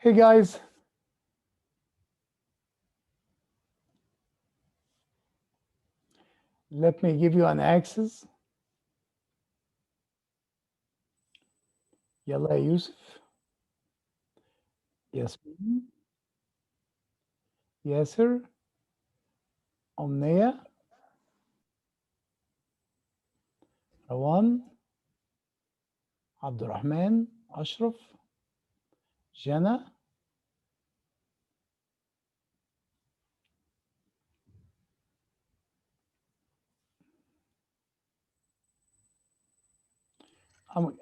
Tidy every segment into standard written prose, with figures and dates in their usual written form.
Hey guys, let me give you an access. يلا يا يوسف. ياسمين. ياسر. أمنية. روان. عبد الرحمن. أشرف. جنى.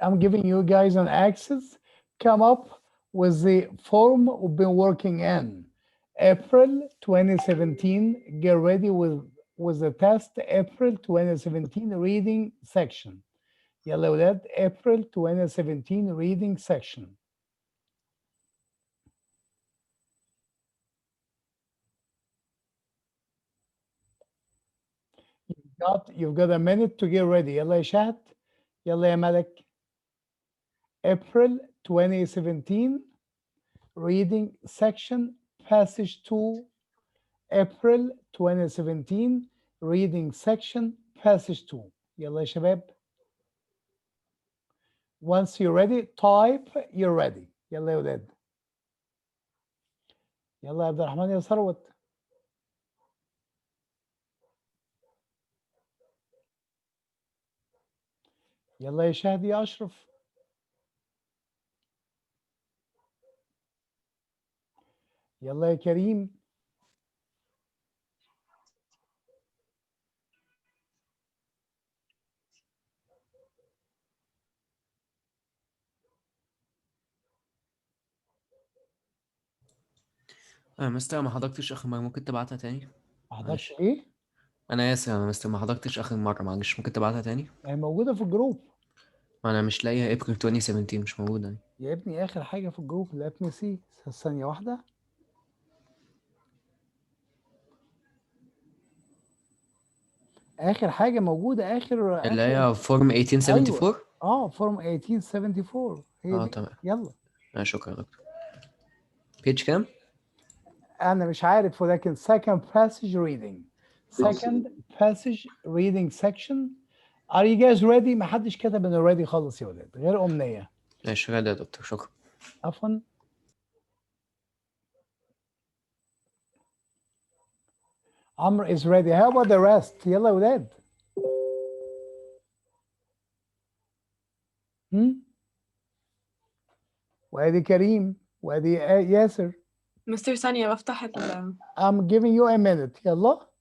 I'm giving you guys an access. Come up with the form we've been working in. April 2017, get ready with the test April 2017 reading section. يلا يا ولاد April 2017 reading section. You've got a minute to get ready. يلا يا شهد. يلا يا ملك. April 2017 reading section passage 2. April 2017 reading section passage 2. يلا يا شباب. Once you're ready, type you're ready. يلا يا ولاد. يلا يا عبد الرحمن يا ثروت. يلا يا شهد يا أشرف. يلا يا كريم. مستر ما حضرتش آخر مرة، ممكن تبعتها تاني؟ ما حضرتش معلش. إيه؟ أنا آسف يا مستر، ما حضرتش آخر مرة، معلش ممكن تبعتها تاني؟ هي موجودة في الجروب. ما أنا مش لاقيها، إبريل 2017 مش موجودة يعني. يا ابني آخر حاجة في الجروب let me see. ثانية واحدة. آخر حاجة موجودة اللي آخر هي فورم 1874؟ أيوه فورم 1874 هي دي. تمام. يلا. شكرا يا دكتور. بيج كام؟ أنا مش عارف ولكن second passage reading. second passage reading section. Are you guys ready؟ ما حدش كتب إنه ready خالص يا ولاد غير أمنية. ماشي غدا يا دكتور، شكرا. عفوا. عمرو is ready. How about the rest؟ يلا يا ولاد. وادي كريم وادي ياسر. مستر ثانية بفتح I'm giving you a minute. يلا.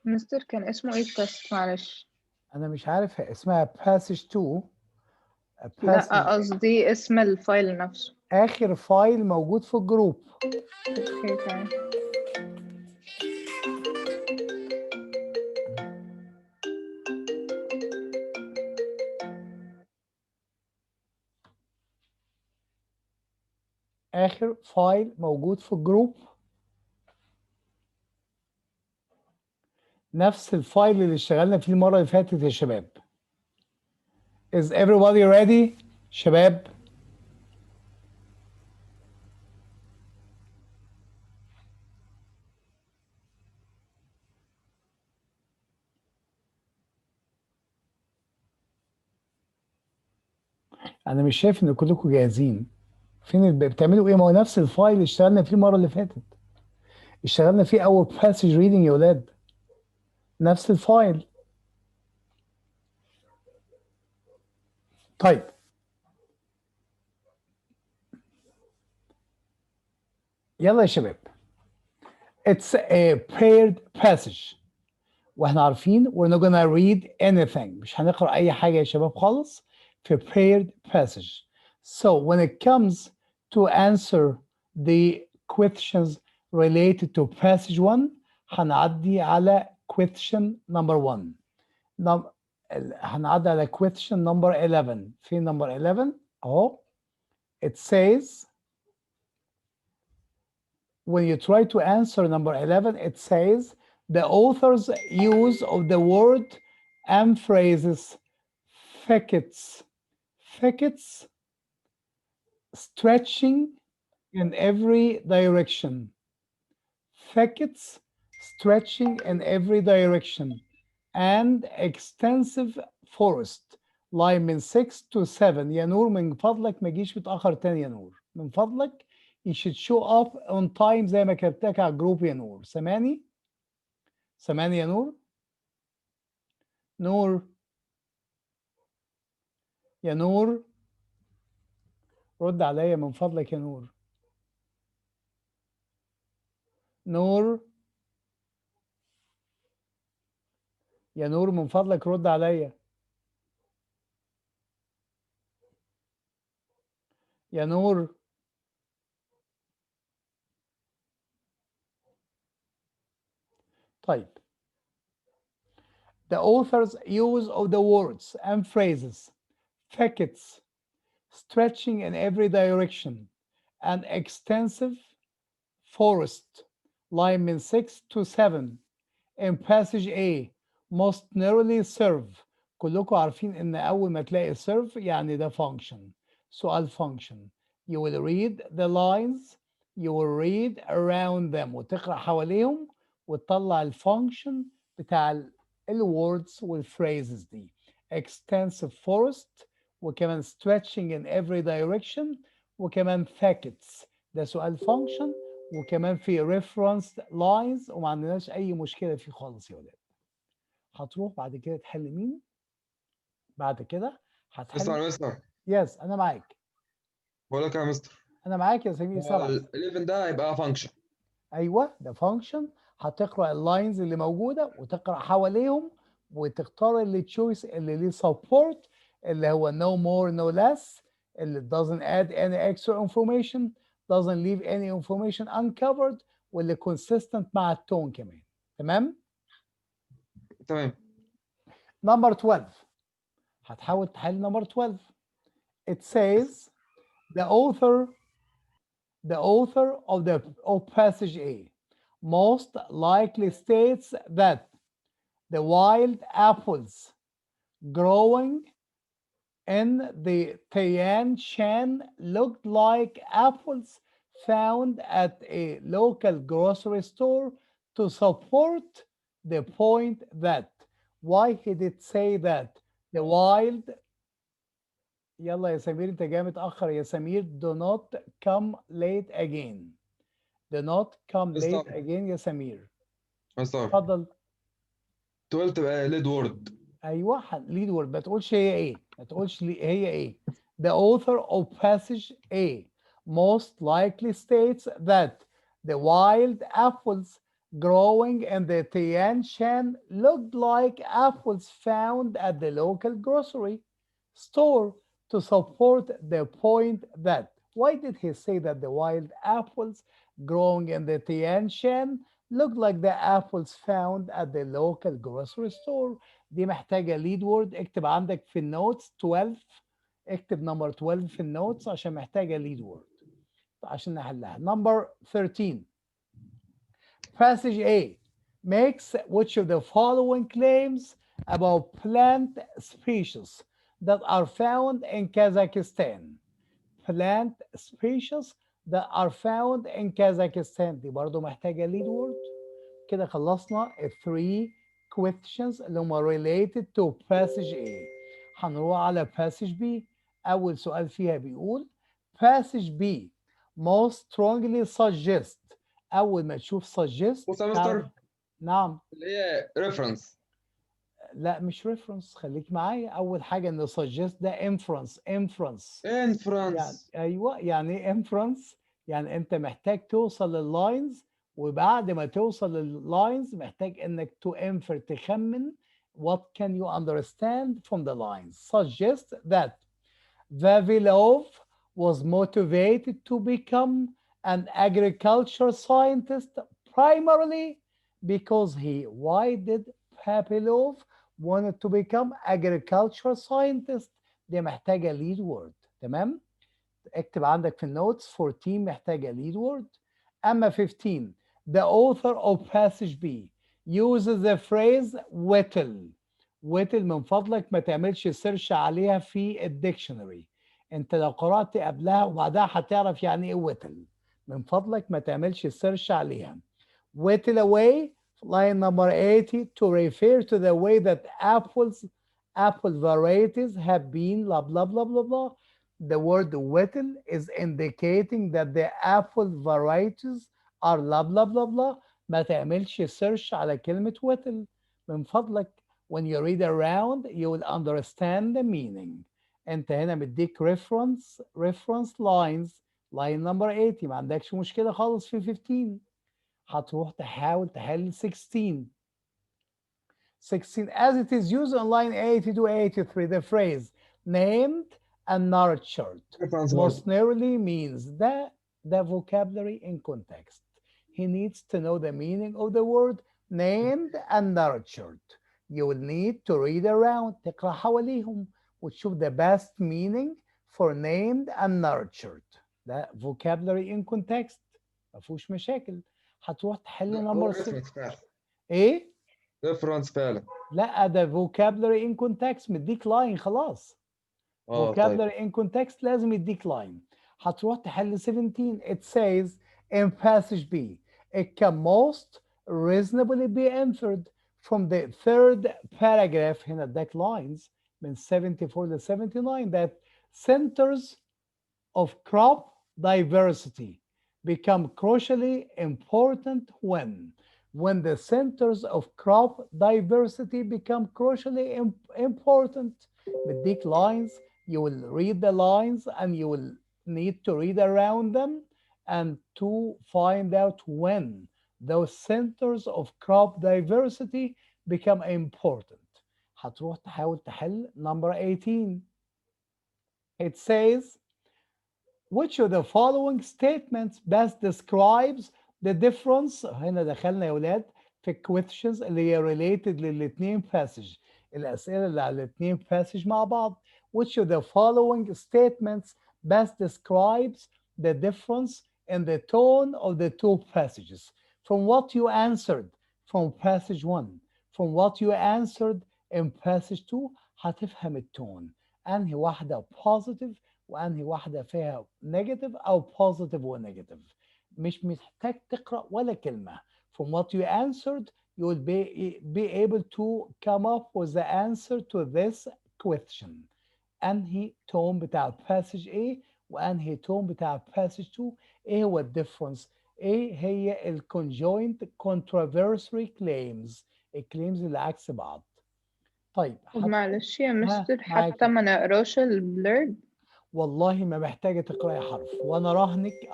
مستر كان اسمه ايه التست؟ معلش أنا مش عارف اسمها passage 2. لا قصدي اسم الفايل نفسه. آخر فايل موجود في الجروب. اوكي تمام. آخر فايل موجود في الجروب نفس الفايل اللي اشتغلنا فيه المرة اللي فاتت يا شباب. Is everybody ready شباب؟ أنا مش شايف إن كلكم جاهزين. فين بتعملوا إيه؟ ما هو نفس الفايل اللي اشتغلنا فيه المرة اللي فاتت. اشتغلنا فيه أول passage reading يا ولاد. نفس الفايل. طيب. يلا يا شباب. It's a paired passage. واحنا عارفين we're not gonna read anything. مش هنقرأ أي حاجة يا شباب خالص في paired passage. So when it comes to answer the questions related to passage 1 هنعدي على question number 1. هنعدي على question number 11. في number 11 اهو. It says when you try to answer number 11, it says the author's use of the word and phrases thickets, thickets, stretching in every direction, thickets, stretching in every direction, and extensive forest lie من 6 to 7. يا نور من فضلك ما تجيش متأخر تاني يا نور، من فضلك you should show up on time زي ما كتبتك على الجروب يا نور. سامعني؟ سامعني يا نور؟ نور يا نور رد عليا من فضلك يا نور. نور يا نور من فضلك رد عليا. يا نور طيب. The author's use of the words and phrases thickets, stretching in every direction, and extensive forest line من 6 to 7 in passage A most narrowly serve. كلكم عارفين ان اول ما تلاقي serve يعني ده function. سؤال function. You will read the lines, you will read around them وتقرأ حواليهم وتطلع الفانكشن بتاع الwords والphrases دي. extensive forest وكمان stretching in every direction وكمان thickets. ده سؤال function وكمان في referenced lines وما عندناش أي مشكلة فيه خالص يا ولاد. هتروح بعد كده تحل مين؟ بعد كده مستر هتحل. مستر يس أنا معاك. بقول لك يا مستر، أنا معاك يا سمير هو سبعة. ال 11 ده هيبقى فانكشن. أيوه ده فانكشن. هتقرأ اللاينز اللي موجودة وتقرأ حواليهم وتختار اللي تشويس اللي ليه support اللي هو no more no less اللي doesn't add any extra information doesn't leave any information uncovered واللي consistent مع التون كمان. تمام؟ تمام. Number 12 هتحاول تحل number 12. It says the author of passage A most likely states that the wild apples growing in the Tian Shan looked like apples found at a local grocery store to support the point that. Why he did say that? The wild. يلا يا سمير انت جاي متأخر يا سمير. Do not come late again. Do not come late مستر again يا سمير. مستر اتفضل. 12 تبقى ليد وورد. ايوه lead word ما تقولش هي ايه. ما تقولش هي ايه. The author of passage A most likely states that the wild apples growing in the Tian Shan looked like apples found at the local grocery store to support the point that. Why did he say that the wild apples growing in the Tian Shan look like the apples found at the local grocery store? دي محتاجة lead word. اكتب عندك في النوتس 12. اكتب number 12 في النوتس عشان محتاجة lead word عشان نحلها. Number 13. Passage A makes which of the following claims about plant species that are found in Kazakhstan? Plant species that are found in Kazakhstan. دي برضو محتاجة lead word. كده خلصنا ال 3 questions اللي هم related to passage A. هنروح على passage B. أول سؤال فيها بيقول passage B most strongly suggest. أول ما تشوف suggest بص يا مستر، نعم. اللي هي ريفرنس. لا مش reference. خليك معايا. أول حاجة إن suggest ده inference. يعني انفرنس. أيوه يعني إيه inference؟ يعني أنت محتاج توصل لللاينز وبعد ما توصل لللاينز محتاج انك to infer تخمن what can you understand from the lines. Suggest that Vavilov was motivated to become an agriculture scientist primarily because he. Why did Papilov wanted to become agriculture scientist? دي محتاجة lead word. تمام؟ اكتب عندك في النوتس 14 محتاجة lead word. أما 15 the author of passage B uses the phrase whittle. whittle من فضلك ما تعملش سيرش عليها في الديكشنري. انت لو قرأت قبلها وبعدها هتعرف يعني ايه whittle. من فضلك ما تعملش سيرش عليها. whittle away line number 80 to refer to the way that apple varieties have been blah blah blah blah blah. The word whittle is indicating that the apple varieties are blah blah blah blah. ما تعملش سيرش على كلمة whittle من فضلك. when you read around you will understand the meaning. انت هنا مديك reference lines line number 80 ما عندكش مشكلة خالص في 15. هتروح تحاول تحل 16 as it is used on line 80 to 83 the phrase named and nurtured reference most برضه. narrowly means the vocabulary in context. He needs to know the meaning of the word named and nurtured. You will need to read around تقرأ حواليهم وتشوف the best meaning for named and nurtured. ده vocabulary in context ما فيهوش مشاكل. هتروح تحل هو نمبر 6 reference فعلا. ايه؟ reference فعلا. لا ده vocabulary in context مديك لاين خلاص. طيب. vocabulary in context لازم يديك line. هتروح تحل 17 it says in passage B it can most reasonably be inferred from the third paragraph هنا اداك lines من 74 to 79 that centers of crop diversity become crucially important when the centers of crop diversity become crucially important. مديك lines you will read the lines and you will need to read around them and to find out when those centers of crop diversity become important. هتروح تحاول تحل number 18. It says which of the following statements best describes the difference. هنا دخلنا يا ولاد في questions اللي هي related للاتنين passage. الأسئلة اللي على الاتنين passage مع بعض. Which of the following statements best describes the difference in the tone of the two passages from what you answered from passage 1 from what you answered in passage 2 هتفهم التون أنهي واحدة positive وأنهي واحدة فيها negative أو positive و negative. مش محتاج تقرأ ولا كلمة. From what you answered you will be able to come up with the answer to this question. أنهي tone بتاع passage A وأنهي tone بتاع passage 2. إيه هو الديفرنس؟ إيه هي ال conjoint controversy claims الكليمز اللي عكس بعض. طيب طب معلش يا مستر معاكي. حتى ما نقراش البلurb. والله ما محتاجة تقرأي حرف وأنا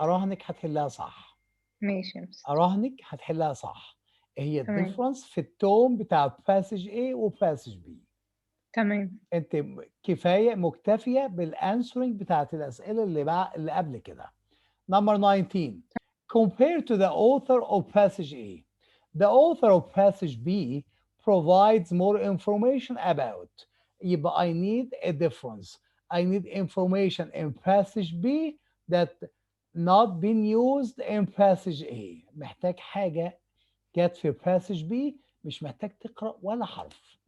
أراهنك هتحلها صح. ماشي يا مستر. أراهنك هتحلها صح. هي تمام. الديفرنس في التون بتاع باسج A وباسج B. تمام. أنت كفاية مكتفية بالأنسرنج بتاعت الأسئلة اللي قبل كده. Number 19. Compared to the author of passage A, the author of passage B provides more information about. يبقى I need a difference. I need information in passage B that not been used in passage A. محتاج حاجة جت في passage B مش محتاج تقرأ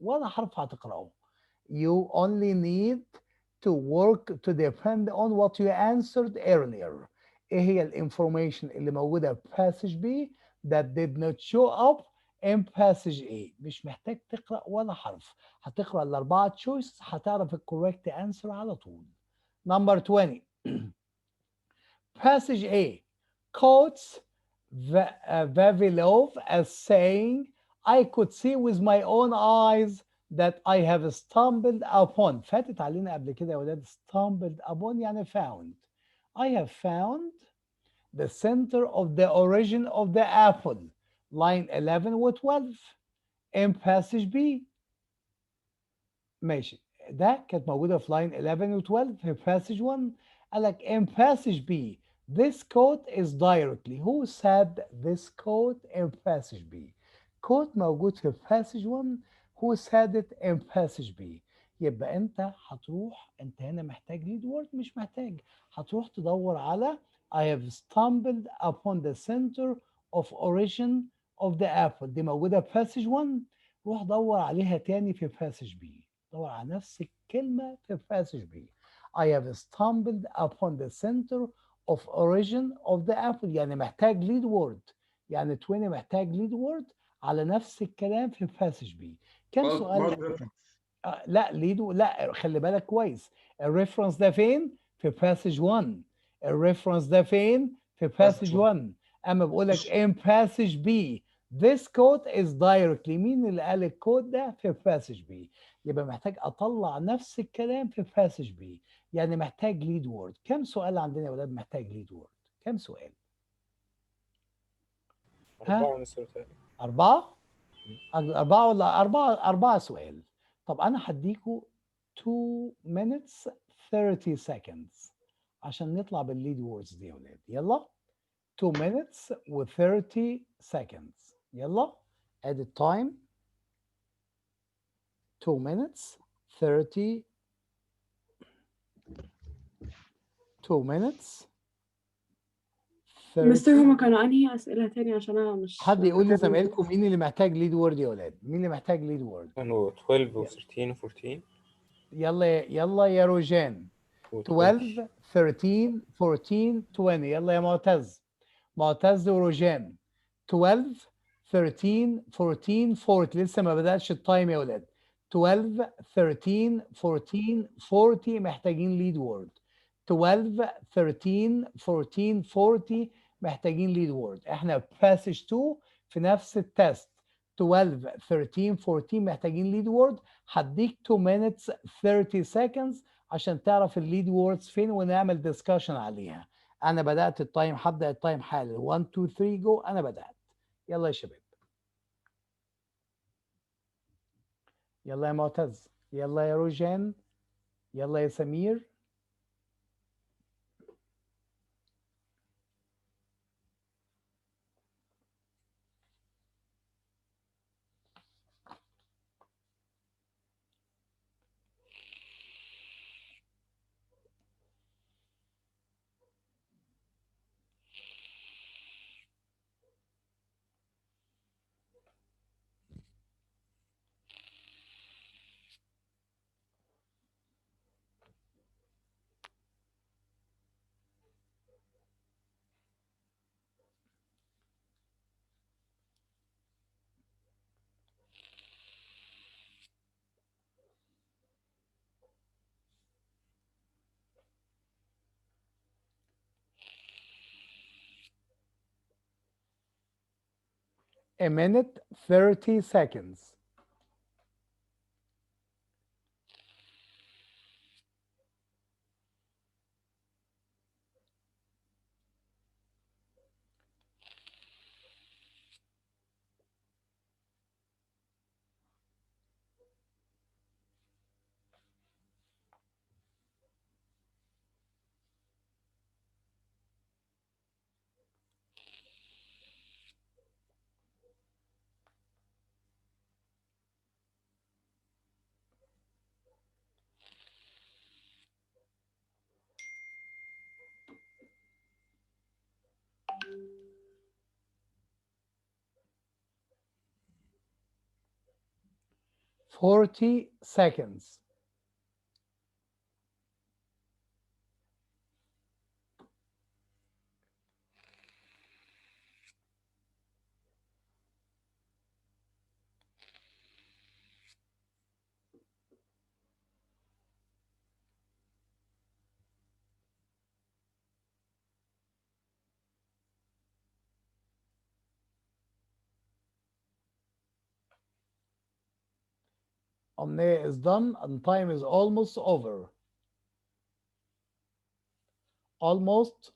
ولا حرف هتقرأه. You only need to work to depend on what you answered earlier. ايه هي الانفورميشن اللي موجودة في passage B that did not show up in passage A. مش محتاج تقرأ ولا حرف. هتقرأ الأربعة choices هتعرف الكوريكت answer على طول. Number 20. Passage A quotes Vavilov as saying, I could see with my own eyes that I have stumbled upon. فاتت علينا قبل كده يا ولاد stumbled upon يعني found. I have found the center of the origin of the apple. Line 11 و 12 in passage B. ماشي. ده كانت موجودة في line 11 و 12 في passage 1. قال لك in passage B this quote is directly. Who said this quote in passage B? quote موجود في passage 1. Who said it in passage B? يبقى انت هتروح، انت هنا محتاج lead word؟ مش محتاج. هتروح تدور على I have stumbled upon the center of origin of the apple. دي موجودة في passage 1. روح دور عليها تاني في passage B. دور على نفس الكلمة في passage B. I have stumbled upon the center of origin of the apple. يعني محتاج lead word. يعني 20 محتاج lead word على نفس الكلام في passage B. كم سؤال؟ برضه reference. لا ليدو، لا خلي بالك كويس. الريفرنس ده فين؟ في passage 1. الريفرنس ده فين؟ في passage 1. اما بقول لك in passage B this code is directly. مين اللي قال الكود ده؟ في passage B. يبقى محتاج اطلع نفس الكلام في passage B. يعني محتاج lead word. كم سؤال عندنا يا ولاد محتاج lead word؟ كم سؤال؟ 4 مستر تاني. 4 ولا 4 سؤال. طب أنا هديكوا 2 minutes 30 seconds عشان نطلع بالليد ووردز دي يا ولاد. يلا 2 minutes و 30 seconds. يلا ادي التايم 2 minutes 30 2 minutes 30. مستر هما كانوا أنهي أسئلة تاني عشان أنا مش حد يقول لي زمايلكم مين اللي محتاج ليد وورد يا ولاد؟ مين اللي محتاج ليد وورد؟ كانوا 12 و 13 و 14 يلا يا روجان. و 12 13 14 20. يلا يا معتز وروجان. 12 13 14 40. لسه ما بدأش التايم يا ولاد. 12 13 14 40 محتاجين ليد وورد. 12 13 14 40 محتاجين ليد وورد. احنا باسج 2 في نفس التست. 12 13 14 محتاجين ليد وورد. هديك 2 minutes 30 seconds عشان تعرف الليد ووردز فين ونعمل ديسكشن عليها. انا بدات التايم، هبدا التايم حالا. 1 2 3 جو. انا بدات. يلا يا شباب. يلا يا معتز. يلا يا روجان. يلا يا سمير. A minute 30 seconds. Forty seconds. Omnia is done and time is almost over. Almost.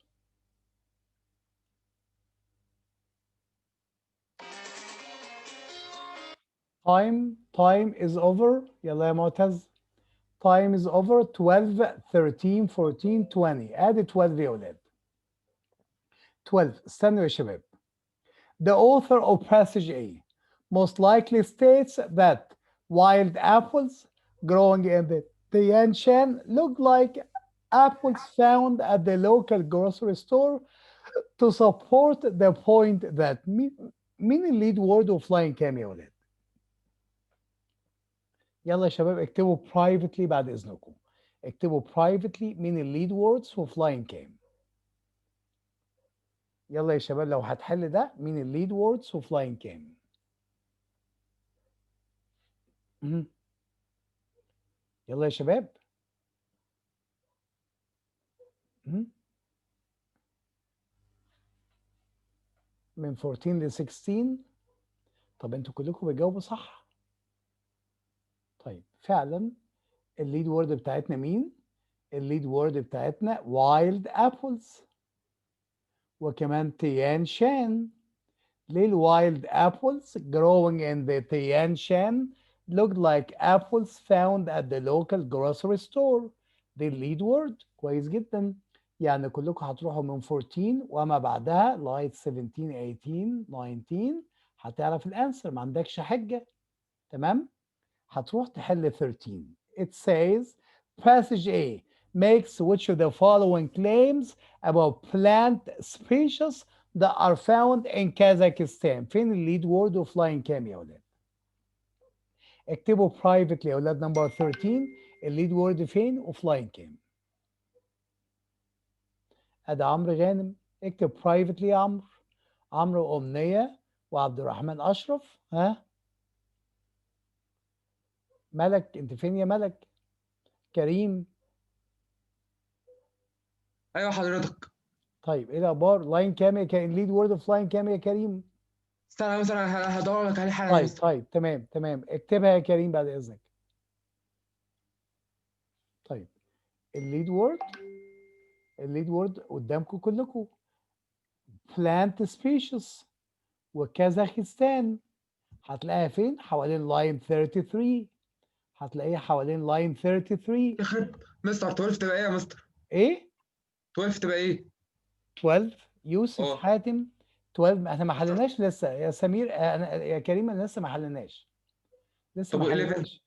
Time is over. يلا يا معتز. Time is over. 12 13 14 20. ادي 12 يا ولاد. 12. استنوا يا شباب. The author of passage A most likely states that wild apples growing in the Tian Shan look like apples found at the local grocery store to support the point that مين الليد وورد وفلاين كام يا ولاد؟ يلا يا شباب اكتبوا privately بعد اذنكم. اكتبوا privately مين الليد ووردز وفلاين كام. يلا يا شباب لو هتحل ده مين الليد ووردز وفلاين كام. يلا يا شباب. من 14 ل 16. طب انتوا كلكم بتجاوبوا صح. طيب فعلا الليد وورد بتاعتنا مين؟ الليد وورد بتاعتنا wild apples وكمان تيان شان. ليه الوايلد apples growing in the Tian Shan looked like apples found at the local grocery store. دي الليد وورد. كويس جدا. يعني كلكم هتروحوا من 14 وما بعدها لغايه 17 18 19 هتعرف الانسر، ما عندكش حجه. تمام؟ هتروح تحل 13. It says passage A makes which of the following claims about plant species that are found in Kazakhstan. فين الليد وورد وفلاين كام يا ولاد؟ اكتبوا privately يا ولاد نمبر 13 الليد وورد فين وفلاين كام. ادي عمرو غانم. اكتب privately يا عمرو. عمرو أمنية وعبد الرحمن أشرف. ها؟ ملك انت فين يا ملك؟ كريم. ايوه حضرتك. طيب ايه الاخبار؟ لاين كام يا كريم؟ ليد وورد اوف لاين كام يا كريم؟ استنى مثلا هدور لك عليه حالا يا طيب مستر. طيب تمام اكتبها يا كريم بعد اذنك. طيب الليد وورد قدامكم كلكم. plant species وكازاخستان هتلاقيها فين؟ حوالين لاين 33. هتلاقيها حوالين لاين 33. يخرب مستر 12 تبقى ايه يا مستر؟ ايه؟ 12 تبقى ايه؟ 12 يوسف اه. حاتم. 12 احنا ما حلناش لسه يا سمير. يا كريم انا لسه ما حلناش. لسه طب ما و11؟ حلناش.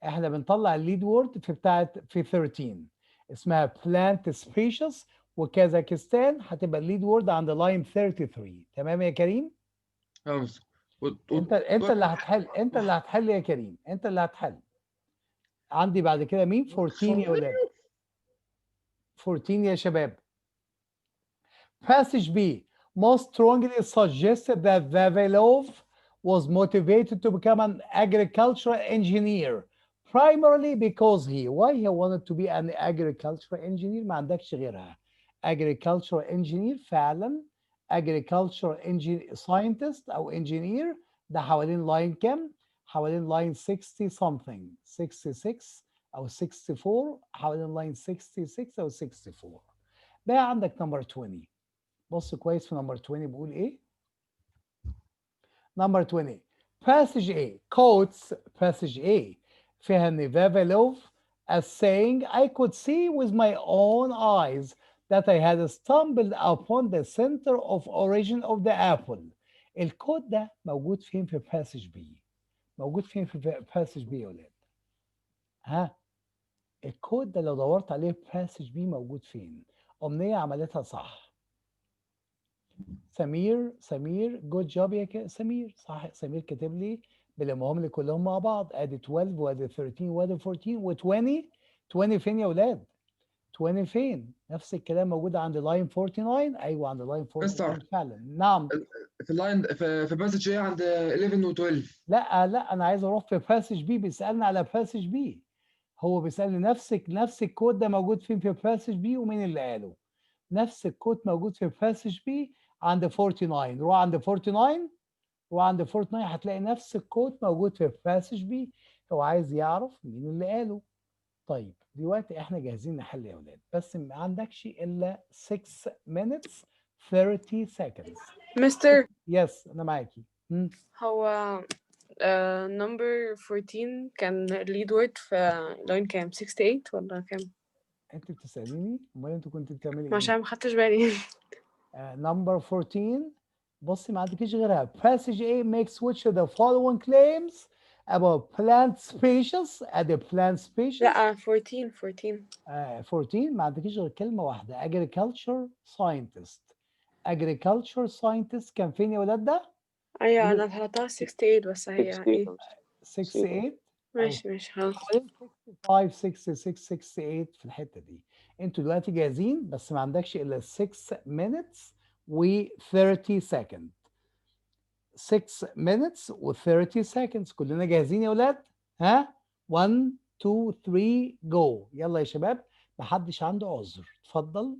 احنا بنطلع الليد وورد في بتاعت في 13 اسمها بلانت سبيشيز وكازاخستان هتبقى الليد وورد عند لاين 33. تمام يا كريم؟ اه يا مستر. انت اللي هتحل. انت اللي هتحل يا كريم. انت اللي هتحل. عندي بعد كده مين؟ 14 يا ولاد. 14 يا شباب. Passage B most strongly suggested that Vavilov was motivated to become an agricultural engineer primarily because why he wanted to be an agricultural engineer. ما عندكش غيرها. agricultural engineer فعلا. agricultural engineer scientist او engineer ده حوالين لاين كام؟ حوالين لاين 60 something 66 او 64 حوالين لاين 66 او 64. بقى عندك نمبر 20. بص كويس في نمبر 20 بيقول ايه؟ نمبر 20 passage A quotes passage A فيها ان فافيلوف as saying I could see with my own eyes that I had stumbled upon the center of origin of the apple. الكود ده موجود فين في passage B؟ موجود فين في passage B يا ولاد؟ ها؟ الكود ده لو دورت عليه في passage B موجود فين؟ أمنية عملتها صح. سمير جود جوب يا سمير. صح سمير كاتب لي بلمهم لي كلهم مع بعض. ادي 12 وادي 13 وادي 14 و20. 20 فين يا اولاد؟ 20 فين؟ نفس الكلام موجود عند لاين 49. ايوه عند لاين 49 فعلا. نعم. في اللاين في باسج ايه عند 11 و12. لا انا عايز اروح في باسج بي. بيسالني على باسج بي. هو بيسالني نفس الكود ده موجود فين في باسج بي ومين اللي قاله. نفس الكود موجود في باسج بي عند 49. روح عند 49 وعند 49 هتلاقي نفس الكود موجود في باسج بي. هو عايز يعرف مين اللي قاله. طيب دلوقتي احنا جاهزين نحل يا اولاد بس ما عندكش الا 6 minutes 30 seconds. مستر يس انا معاكي. هو نمبر 14 كان ليد وورد في لاين كام؟ 68 ولا كام؟ انت بتساليني امال انت كنت بتعملي ايه؟ عشان ما خدتش بالي. نمبر 14 بصي ما عندكيش غيرها. passage A makes which of the following claims about plant species. ادي plant species. لا 14 14 ما عندكيش غير كلمة واحدة agriculture scientist. agriculture scientist كان فين يا ولاد ده؟ ايوه قولوا انا هحطها 68 بس هي ايه 68 أو ماشي خلاص. حوالين 65 66 68 في الحتة دي. انتوا دلوقتي جاهزين بس ما عندكش الا 6 minutes و 30 seconds. 6 minutes و 30 seconds. كلنا جاهزين يا ولاد؟ ها؟ 1 2 3 go. يلا يا شباب محدش عنده عذر. اتفضل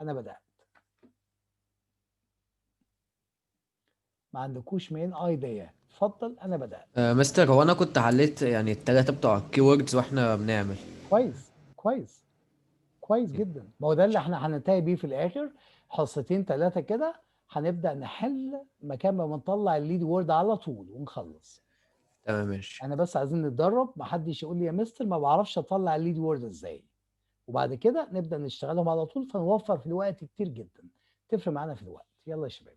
انا بدأت. ما عندكوش مين ايديا. اتفضل انا بدأت. مستر، هو انا كنت حليت يعني التلاتة بتوع الكيوردز واحنا بنعمل. كويس كويس كويس جدا. ما هو ده اللي احنا هننتهي بيه في الاخر. حصتين 3 كده هنبدأ نحل مكان ما بنطلع الليد وورد على طول ونخلص. تمام ماشي. انا بس عايزين نتدرب. ما حدش يقول لي يا مستر ما بعرفش اطلع الليد وورد ازاي. وبعد كده نبدأ نشتغلهم على طول فنوفر في الوقت كتير جدا. تفرق معانا في الوقت. يلا يا شباب.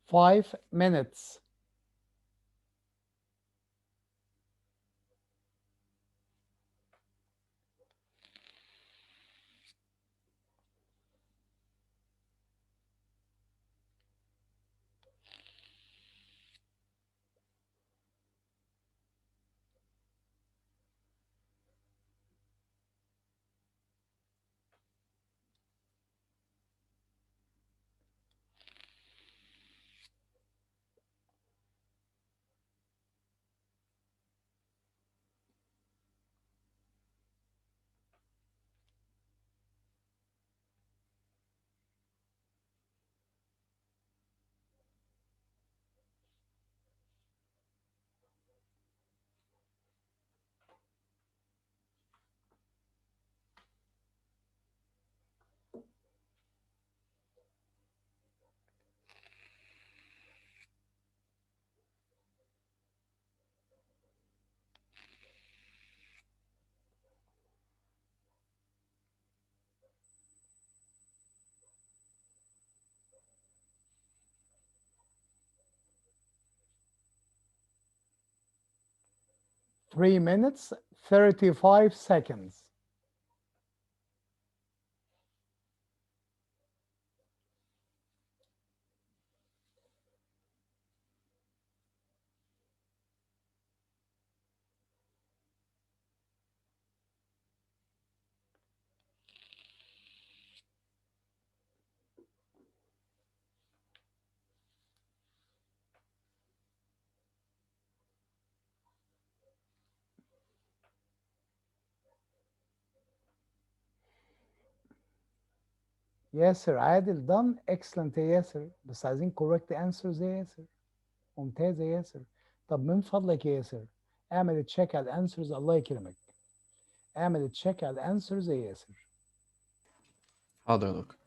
Five minutes. Three minutes, 35 seconds. ياسر عادل done excellent يا ياسر. بس عايزين correct answers يا ياسر. ممتاز يا ياسر. طب من فضلك يا ياسر اعمل تشيك على الانسرز. الله يكرمك اعمل تشيك على الانسرز يا ياسر. حاضر يا دكتور.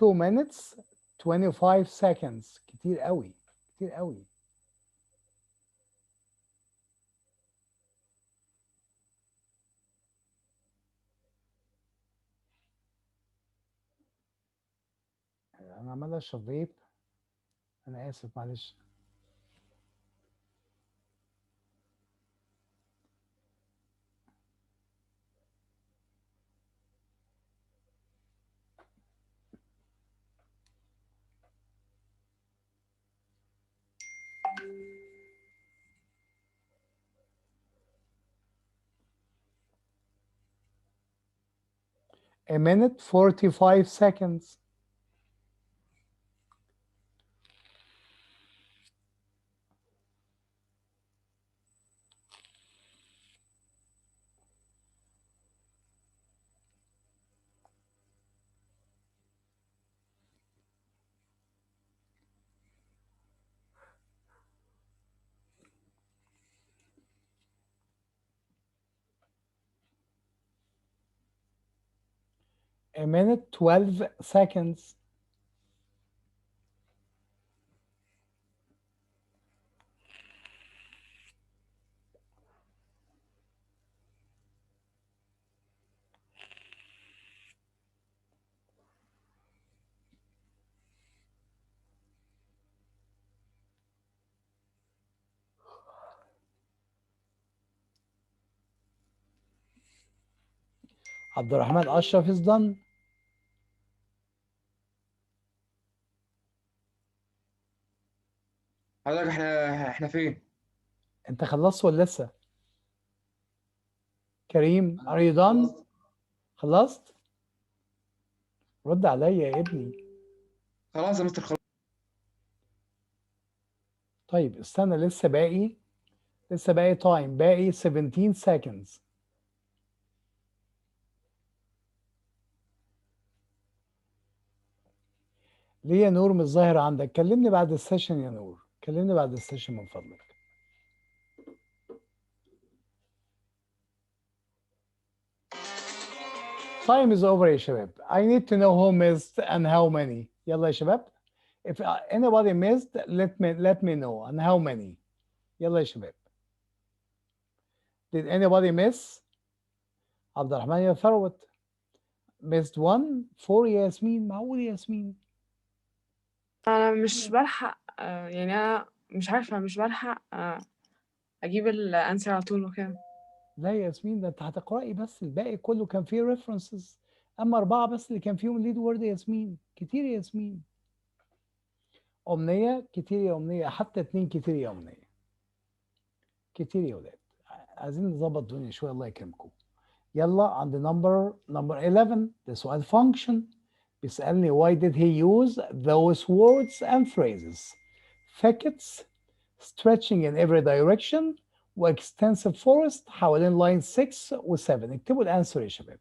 Two minutes 25 seconds. كتير قوي كتير قوي. انا عمال اشرب فيب. أنا آسف معلش. A minute 45 seconds. A minute 12 seconds. عبد الرحمن أشرف is done. حضرتك احنا فين؟ أنت خلصت ولا لسه؟ كريم are you done؟ خلصت؟ رد عليا يا ابني. خلاص يا مستر خلاص. طيب استنى، لسه باقي تايم، باقي 17 seconds. ليه يا نور مش ظاهر عندك؟ كلمني بعد السيشن يا نور، كلمني بعد السيشن من فضلك. Time is over يا شباب. I need to know who missed and how many. يلا يا شباب. If anybody missed, let me know and how many. يلا يا شباب. Did anybody miss? عبد الرحمن يا ثروت. Missed one. 4 يا ياسمين. معقول يا ياسمين؟ أنا مش بلحق يعني أنا مش عارفة، مش بلحق أجيب الأنسر على طول وكده. لا يا ياسمين، ده انت هتقرأي بس، الباقي كله كان فيه references. اما 4 بس اللي كان فيهم lead word يا ياسمين. كتير يا ياسمين. أمنية كتير يا أمنية، حتى 2 كتير يا أمنية. كتير يا ولاد. عايزين نظبط الدنيا شوية الله يكرمكم. يلا عند number 11. ده سؤال function. بيسألني why did he use those words and phrases. thickets, stretching in every direction, واextensive forest حوالين line 6 و 7. اكتبوا الانسر يا شباب.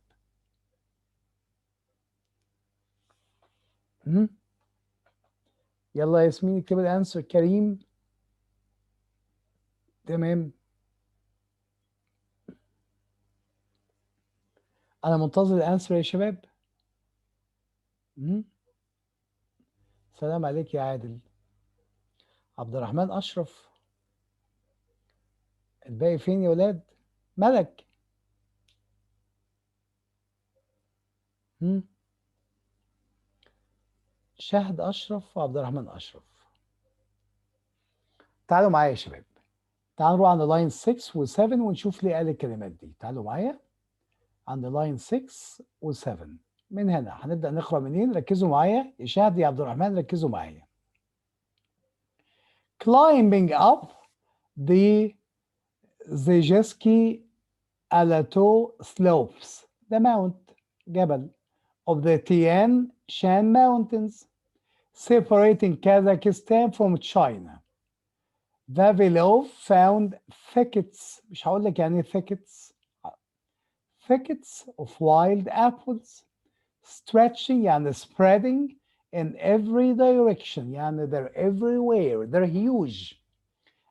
يلا يا ياسمين اكتبوا الانسر. كريم تمام. انا منتظر الانسر يا شباب. سلام عليك يا عادل. عبد الرحمن اشرف. الباقي فين يا ولاد؟ ملك. شهد اشرف وعبد الرحمن اشرف. تعالوا معايا يا شباب. تعالوا نروح عند لاين 6 و7 ونشوف ليه قال الكلمات دي. تعالوا معايا عند لاين 6 و7. من هنا هنبدأ نقرأ منين؟ ركزوا معايا يا شهد يا عبد الرحمن، ركزوا معايا. Climbing up the Zhejinsky Plateau slopes, the mount, جبل, of the Tian Shan Mountains, separating Kazakhstan from China. Vavilov found thickets. مش هقول لك يعني thickets. thickets of wild apples, stretching يعني spreading in every direction, يعني they're everywhere, they're huge.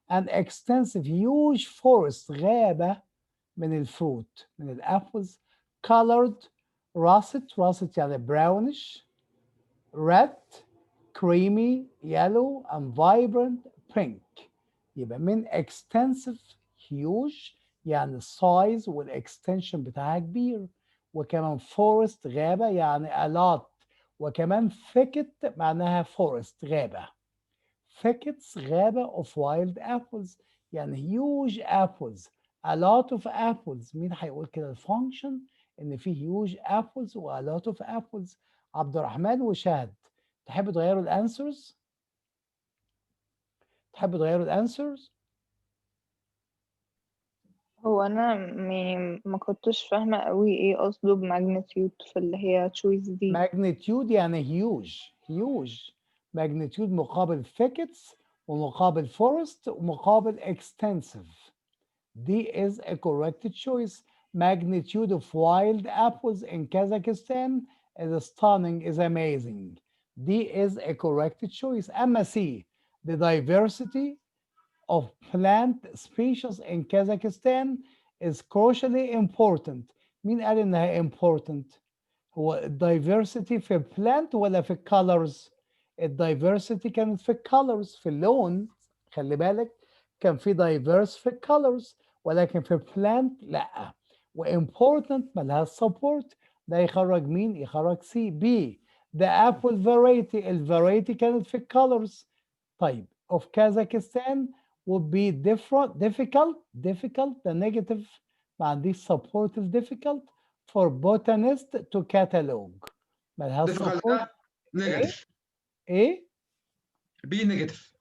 An extensive huge forest, غابة من الفروت من الأبلز, colored russet يعني brownish, red, creamy, yellow, and vibrant pink. يبقى من extensive huge يعني السايز والاكستنشن بتاعها كبير، وكمان forest غابة يعني a lot، وكمان thicket معناها forest غابة. thickets غابة of wild apples يعني huge apples a lot of apples. مين هيقول كده الفانكشن ان في huge apples و a lot of apples؟ عبد الرحمن وشهد. تحبوا تغيروا الانسرز؟ تحبوا تغيروا الانسرز؟ هو أنا يعني ما كنتش فاهمة قوي ايه قصده بماجنتيود في اللي هي choice دي. magnitude يعني huge magnitude مقابل thickets ومقابل forest ومقابل extensive. D is a correct choice. Magnitude of wild apples in Kazakhstan is stunning, is amazing. D is a correct choice. أما C, the diversity of plant species in Kazakhstan is crucially important. مين قال إنها important؟ هو diversity في plant ولا في colors؟ diversity كانت في colors في اللون، خلي بالك كان في diverse في colors، ولكن في plant لا. وimportant ملهاش support، ده يخرج مين؟ يخرج C. B the apple variety، الفاريتي كانت في colors. طيب of Kazakhstan would be difficult the negative ما عنديش support difficult for botanist to catalog. ملهاش difficult support. ده نيجاتيف. ايه؟ بي نيجاتيف.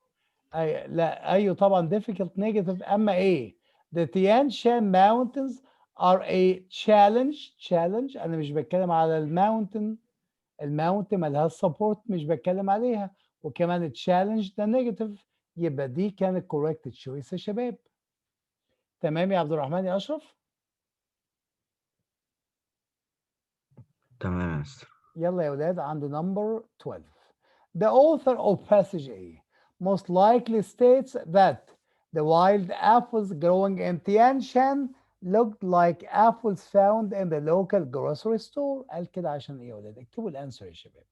لا ايوه طبعا difficult negative. اما ايه؟ The Tian Shan mountains are a challenge. انا مش بتكلم على الماونتن ملهاش support، مش بتكلم عليها. وكمان challenge ده negative، يبقى دي كانت correct choice يا شباب. تمام يا عبد الرحمن يا اشرف؟ تمام يا مستر. يلا يا ولاد عند number 12. The author of passage A most likely states that the wild apples growing in Tian Shan looked like apples found in the local grocery store. قال كده عشان ايه يا ولاد؟ اكتبوا الانسر يا شباب.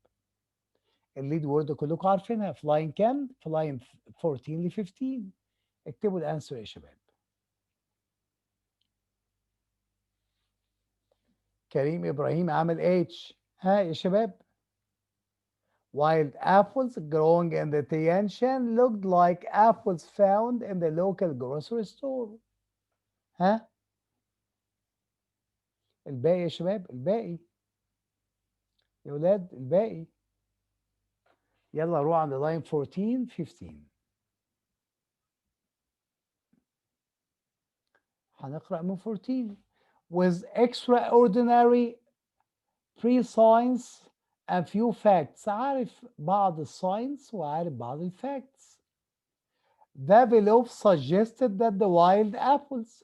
الليد وورد كلكم عارفينها في لاين كام؟ في لاين 14 ل 15. اكتبوا الانسر يا شباب. كريم ابراهيم عمل H. ها يا شباب؟ Wild apples growing in the Tian Shan looked like apples found in the local grocery store. ها؟ الباقي يا شباب، الباقي يا ولاد، الباقي. يلا روح عند لاين 14 15. هنقرأ من 14. With extraordinary pre-science and few facts. عارف بعض الساينس وعارف بعض الفacts. Vavilov suggested that the wild apples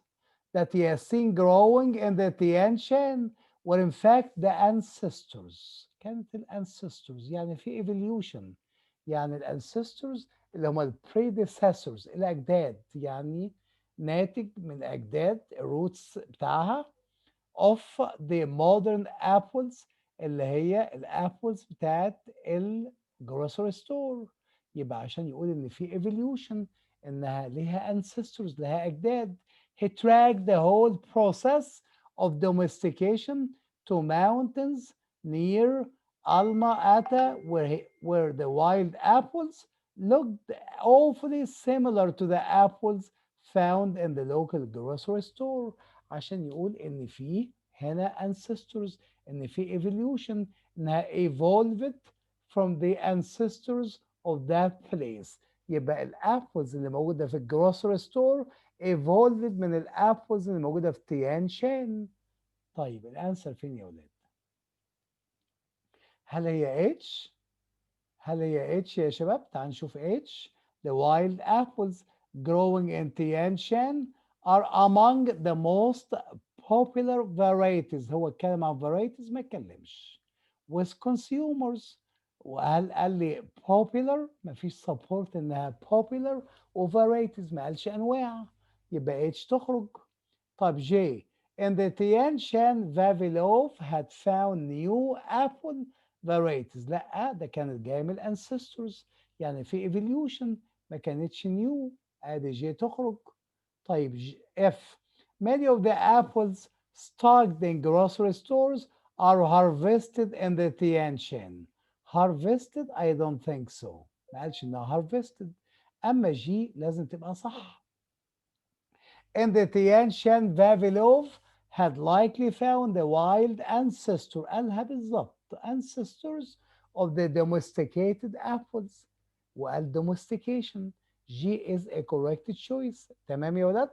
that he has seen growing in the Tian Shan were in fact the ancestors. كانت ancestors يعني في evolution، يعني ancestors اللي هم predecessors الأجداد، يعني ناتج من أجداد الروتس بتاعها of the modern apples اللي هي الابلز بتاعت الجروسري ستور. يبقى عشان يقول ان في evolution انها ليها ancestors، لها اجداد. He tracked the whole process of domestication to mountains near Alma Ata where the wild apples looked awfully similar to the apples found in the local grocery store. عشان يقول ان في هنا ancestors، ان في evolution، انها evolved from the ancestors of that place. يبقى الابلز اللي موجوده في الجروسري ستور evolved من الابلز اللي موجوده في تيان شان. طيب الانسر فين يا ولاد؟ هل هي H؟ هل هي H يا شباب؟ تعالوا نشوف H. The wild apples growing in Tian Shan are among the most popular varieties. هو اتكلم عن varieties ما اتكلمش. With consumers. وهل قال لي popular؟ مفيش support انها popular، وvarieties ما قالش انواع، يبقى H تخرج. طب J. In the Tian Shan, Vavilov had found new apple varieties. لا ده كانت جايه من ancestors، يعني في evolution ما كانتش new. ادي J تخرج. طيب F. Many of the apples stocked in grocery stores are harvested in the Tian Shan. Harvested? I don't think so. ما قالش انها harvested. اما جي لازم تبقى صح. And the Tian Shan Vavilov had likely found a wild ancestor. قالها بالظبط ancestors of the domesticated apples. وقال domestication. G is a correct choice. تمام يا ولاد؟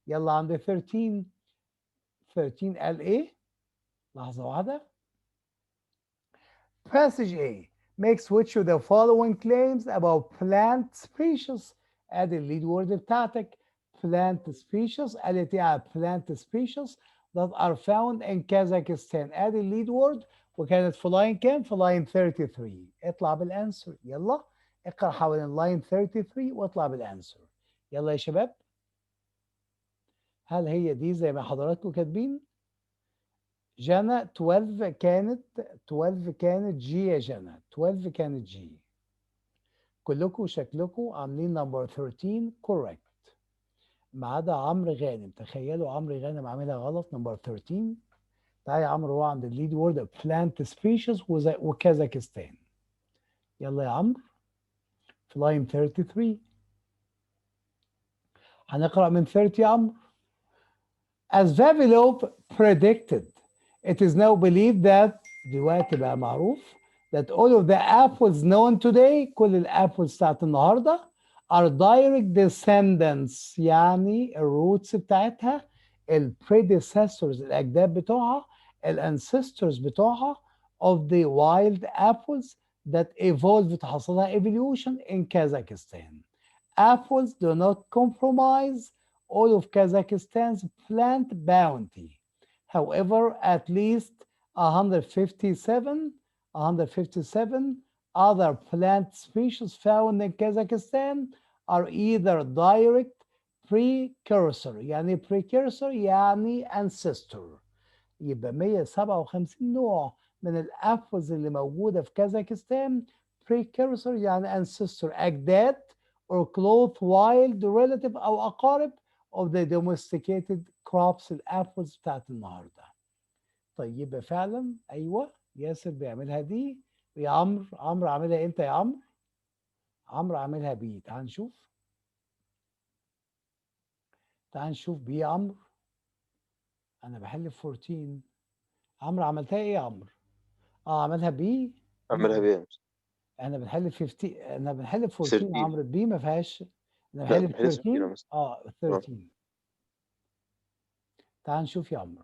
يلا عند 13. 13 قال ايه؟ لحظة واحدة. Passage A makes which of the following claims about plant species. ادي الليد وورد بتاعتك. Plant species قالت ايه على plant species that are found in Kazakhstan. ادي الليد وورد وكانت في لاين كام؟ في لاين 33. اطلع بالانسر. يلا اقرا حوالين لاين 33 واطلع بالانسر. يلا يا شباب. هل هي دي زي ما حضراتكم كاتبين؟ جنى 12 كانت جي يا جنى. 12 كانت جي. كلكم شكلكم عاملين نمبر 13 كوريكت ما عدا عمرو غانم. تخيلوا عمرو غانم عاملها غلط نمبر 13. تعالى يا عمرو هو عند الليد وورد بلانت سبيشيز وكازاخستان. يلا يا عمرو في لاين 33 هنقرا من 30 يا عمرو. As Vavilov predicted, it is now believed that دلوقتي بقى معروف that all of the apples known today كل الابلز بتاعت النهارده are direct descendants يعني الروتس بتاعتها predecessors الاجداد بتوعها ancestors بتوعها of the wild apples that evolved حصلها evolution in Kazakhstan. Apples do not compromise all of Kazakhstan's plant bounty. However, at least 157 other plant species found in Kazakhstan are either direct precursor يعني precursor يعني ancestor. يبقى 157 نوع من الابلز اللي موجوده في كازاخستان precursor يعني ancestor أجداد or close wild relative أو أقارب of the domesticated crops الابلز بتاعت النهارده. طيب يبقى فعلا ايوه ياسر بيعملها دي ويا عمرو عاملها امتى يا عمرو؟ عمرو عاملها بي. تعال نشوف. بي يا عمرو. انا بحل في 14. عمرو عملتها ايه يا عمرو؟ عملها بي. اعملها بيه. انا بنحل في 15. انا بنحل في 14 13. عمرو بي ما فيهاش. انا لا بحل في بحل 16 يا 13. مستر. 13. تعال نشوف يا عمرو.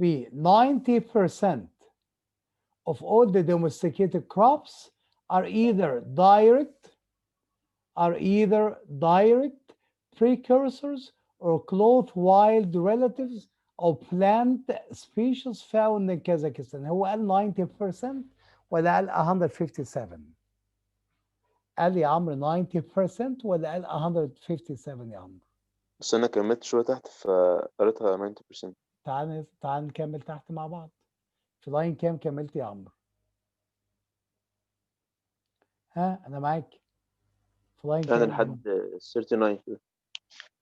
B 90% of all the domesticated crops are either direct precursors or close wild relatives of plant species found in Kazakhstan. هو قال 90% ولا قال 157؟ قال يا عمرو 90% ولا قال 157 يا عمرو؟ بس انا كملت شويه تحت فقريتها 90%. تعال نكمل تحت مع بعض. في لاين كام كملت يا عمرو؟ ها انا معاك. في لاين انا كام؟ لحد 39 كده.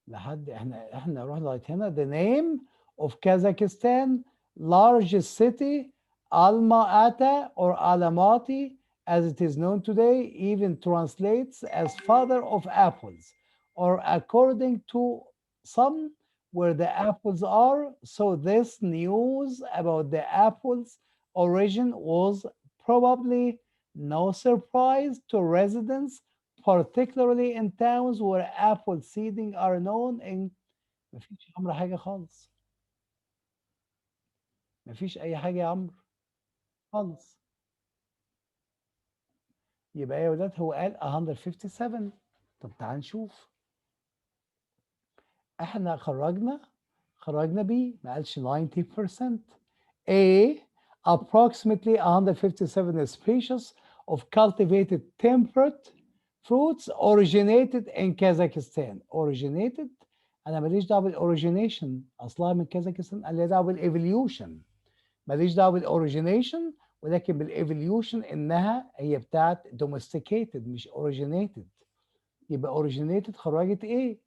لحد احنا نروح لغايه هنا. The name of Kazakhstan largest city Alma-Ata or Almaty as it is known today even translates as father of apples or according to some where the apples are. So this news about the apples origin was probably no surprise to residents particularly in towns where apple seeding are known in. مفيش يا عمرو حاجة خالص. مفيش أي حاجة يا عمرو خالص. يبقى يا ولاد هو قال 157. طب تعال نشوف. احنا خرجنا بي ما قالش 90%. A approximately 157 species of cultivated temperate fruits originated in Kazakhstan. Originated انا ماليش دعوه بالاوريجينيشن اصلها من كازاخستان. انا ليا دعوه بالايفوليوشن. ماليش دعوه بالاوريجينيشن ولكن بالايفوليوشن انها هي بتاعت domesticated مش originated. يبقى originated خرجت ايه؟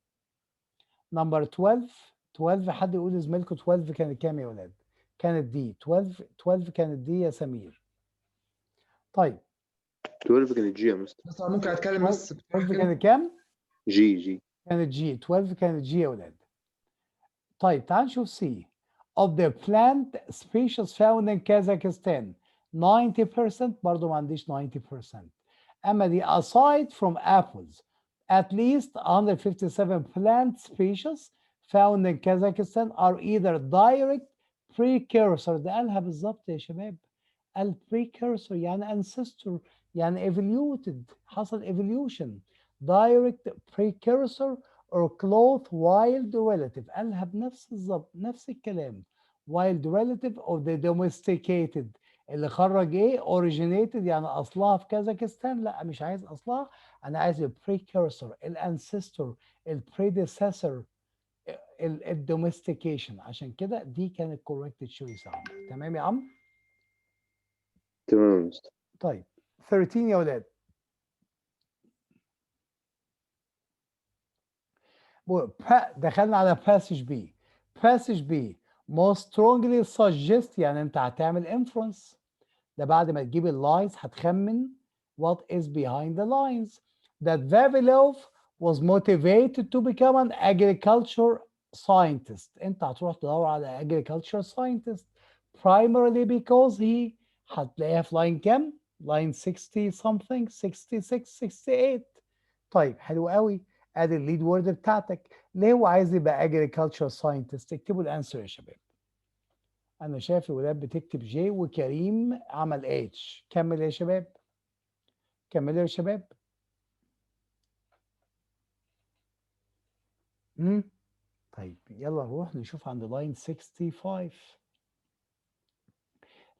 نمبر 12 حد يقول لزميلكم 12 كانت كام يا ولاد؟ كانت دي 12 كانت دي يا سمير. طيب 12 كانت جي يا مستر. بس ممكن اتكلم بس 12 كانت كام؟ جي كانت جي 12 كانت جي يا ولاد. طيب تعال نشوف سي. of the plant species found in Kazakhstan 90% برضو ما عنديش 90%. أما دي aside from apples at least 157 plant species found in Kazakhstan are either direct precursor. ده قالها بالظبط يا شباب. ال precursor يعني ancestor يعني evoluted حصل evolution. direct precursor or close wild relative قالها بنفس الظبط نفس الكلام. wild relative of the domesticated اللي خرج ايه originated يعني اصلها في كازاخستان. لا مش عايز اصلها، انا عايز ال precursor الانسستور البريديسيسور الدوميستيكيشن. عشان كده دي كانت correct choice يا عمرو. تمام يا عمرو؟ تمام يا مستر. طيب 13 يا ولاد. دخلنا على passage B. passage B most strongly suggest يعني انت هتعمل inference. ده بعد ما تجيب اللاينز هتخمن what is behind the lines. that Vavilov was motivated to become an agriculture scientist. انت هتروح تدور على agriculture scientist primarily because he هتلاقيها في لاين كام؟ لاين 60 something 66 68. طيب حلو قوي. ادي الليد وورد بتاعتك. ليه هو عايز يبقى agriculture scientist؟ اكتبوا الانسر يا شباب. انا شايف الولاد بتكتب جي وكريم عمل اتش. كمل يا شباب، كملوا يا شباب. طيب يلا نروح نشوف عند لاين 65.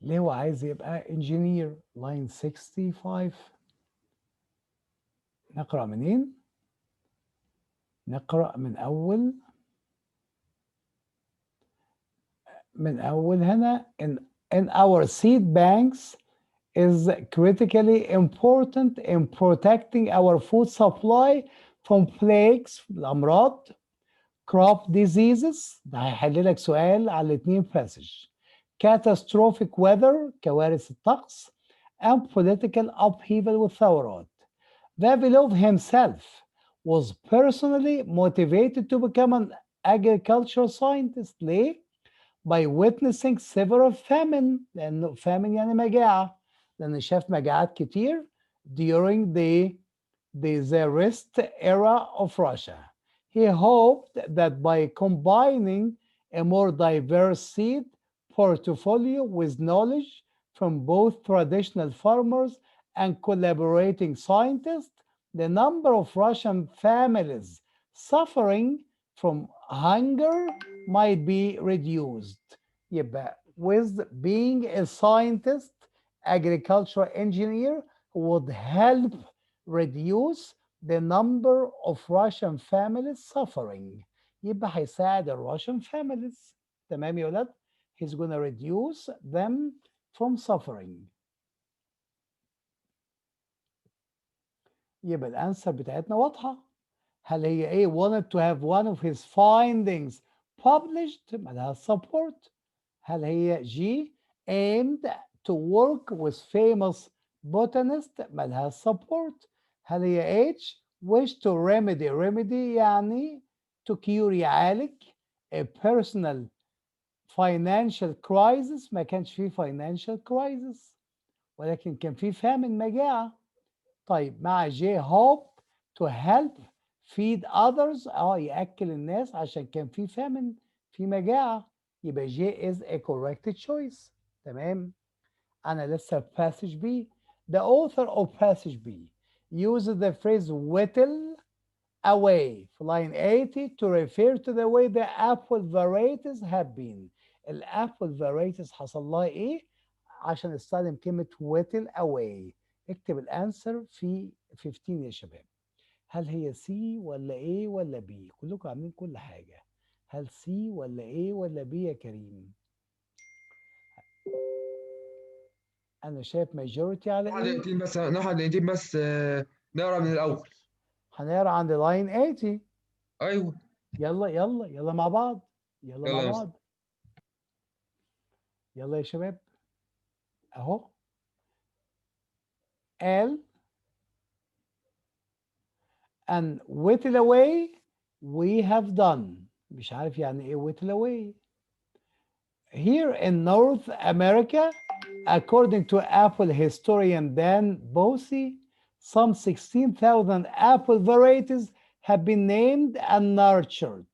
ليه هو عايز يبقى انجينير؟ لاين 65 نقرأ منين؟ نقرأ من أول هنا. in our seed banks is critically important in protecting our food supply from plagues الأمراض crop diseases. ده هيحل لك سؤال على الاثنين passage. catastrophic weather كوارث الطقس and political upheaval والثورات. Vavilov himself was personally motivated to become an agricultural scientist. ليه؟ by witnessing several famine. لأنه famine يعني مجاعة، لأنه شاف مجاعات كتير during the Tsarist era of Russia. He hoped that by combining a more diverse seed portfolio with knowledge from both traditional farmers and collaborating scientists, the number of Russian families suffering from hunger might be reduced. يبقى with being a scientist, agricultural engineer would help reduce the number of Russian families suffering. يبقى هيساعد ال Russian families. تمام يا ولاد؟ He's gonna reduce them from suffering. يبقى الانسر بتاعتنا واضحة. هل هي ايه؟ wanted to have one of his findings published مالها support. هل هي G aimed to work with famous botanist مالها support. هل هي H wish to remedy يعني to cure يعالج a personal financial crisis. ما كانش فيه financial crisis ولكن كان فيه famine مجاعة. طيب مع J hope to help feed others يأكل الناس عشان كان في famine في مجاعة. يبقى J is a correct choice. تمام. أنا لسه في passage B. The author of passage B uses the phrase whittle away في line 80 to refer to the way the apple varieties have been. الapple varieties حصل لها إيه؟ عشان استخدم كلمة whittle away. اكتب الانسر في 15 يا شباب. هل هي سي ولا ايه ولا بي؟ كلكم عاملين كل حاجة. هل سي ولا ايه ولا بي يا كريم؟ انا شايف ماجورتي على ناخد ايه. دقيقتين بس، ناخد دقيقتين بس، نقرا من الاول. هنقرا عند لاين 80. ايوه يلا مع بعض. يلا يا مستر. يلا يا شباب اهو. قال and whittle away we have done. مش عارف يعني ايه whittle away. Here in North America, according to Apple historian Dan Bosey, some 16,000 apple varieties have been named and nurtured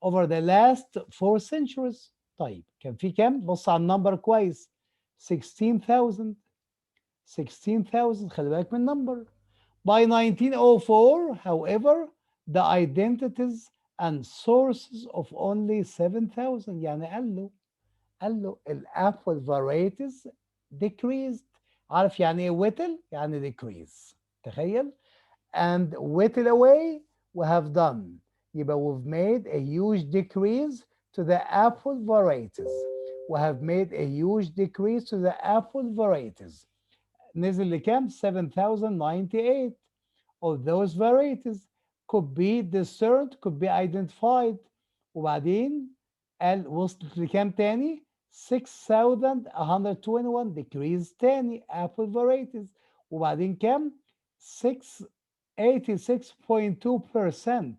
over the last 4 centuries. طيب كان في كام؟ بص على النمبر كويس. 16,000 خلي بالك من النمبر. By 1904, however, the identities and sources of only 7,000 يعني قال له الابل varieties decreased. عارف يعني ايه whittle؟ يعني decrease. تخيل. And whittle away we have done. يبقى we've made a huge decrease to the apple varieties. We have made a huge decrease to the apple varieties. نزل لكام؟ 7,098 of those varieties could be discerned, could be identified. وبعدين قال وصلت لكام تاني؟ 6,121 decrease تاني apple varieties. وبعدين كام؟ 86.2%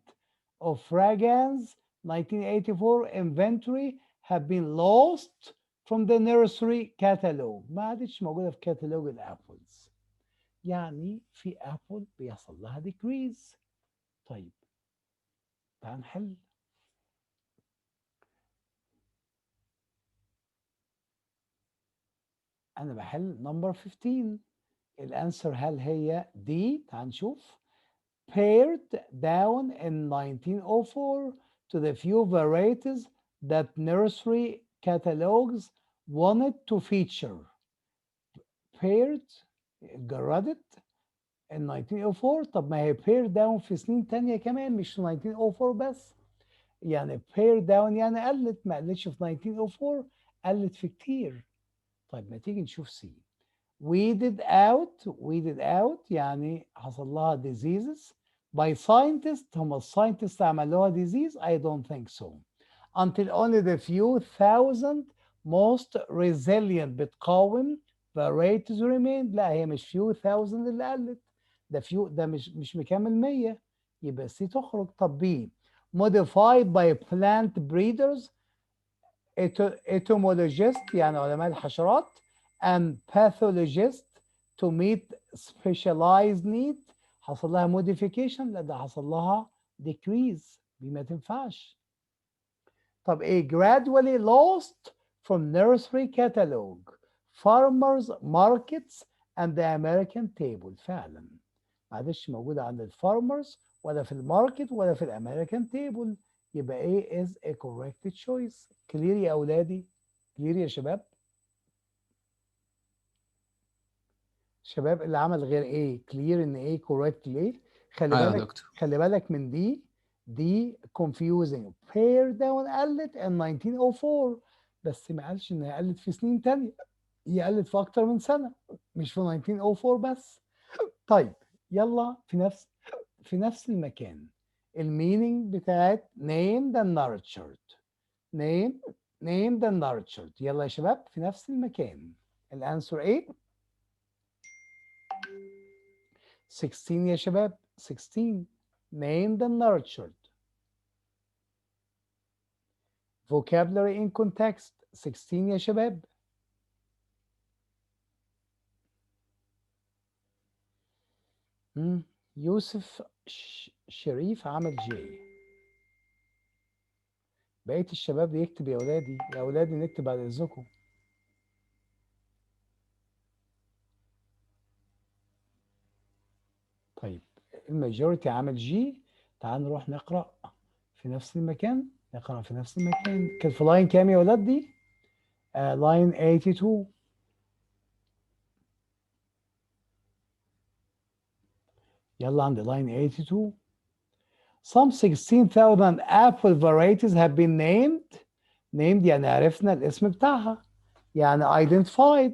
of fragrance 1984 inventory have been lost from the nursery catalog. ما عادتش موجودة في كتالوج الابلز. يعني في ابل بيحصل لها decrease. طيب تعال نحل. أنا بحل number 15. الأنسر هل هي D؟ تعال نشوف. Pared down in 1904 to the few varieties that nursery catalogs wanted to feature. Pared اتجردت in 1904. طب ما هي pared down في سنين تانية كمان مش في 1904 بس. يعني pared down يعني قلت، ما قلتش في 1904، قلت في كتير. طيب ما تيجي نشوف C. weeded out يعني حصل لها diseases by scientists. هم الساينتست عملوها disease؟ I don't think so. Until only the few thousand most resilient بتقاوم varieties remained. لا هي مش few thousand اللي قلت، ده few ده مش مكمل 100. يبقى C تخرج. طب B modified by plant breeders entomologists يعني علماء الحشرات and pathologists to meet specialized need. حصل لها modification؟ لا ده حصل لها decrease. دي ما تنفعش. طب ايه gradually lost from nursery catalog, farmers markets and the American table. فعلا ما عادش موجودة عند الفارمرز ولا في الماركت ولا في الامريكان تيبل. يبقى ايه is a correct choice. كلير يا اولادي؟ كلير يا شباب؟ شباب اللي عمل غير ايه كلير ان ايه correct ليه؟ خلي ايوه يا بالك دكتور. خلي بالك من دي confusing. pared down قلت in 1904 بس ما قالش انها قلت في سنين تانية، هي قلت في اكتر من سنة مش في 1904 بس. طيب يلا في نفس المكان المينينج بتاعت named and nurtured. named and nurtured. يلا يا شباب في نفس المكان. الانسر ايه؟ 16 يا شباب. 16 named and nurtured. vocabulary in context 16 يا شباب. يوسف شريف عمل جي. بقية الشباب يكتب يا ولادي، يا ولادي نكتب بعد اذنكم. طيب الماجوريتي عمل جي. تعال نروح نقرأ في نفس المكان. نقرأ في نفس المكان. كانت في لاين كام يا ولاد دي؟ لاين 82. يلا عند لاين 82. Some 16,000 apple varieties have been named. named يعني عرفنا الاسم بتاعها، يعني identified.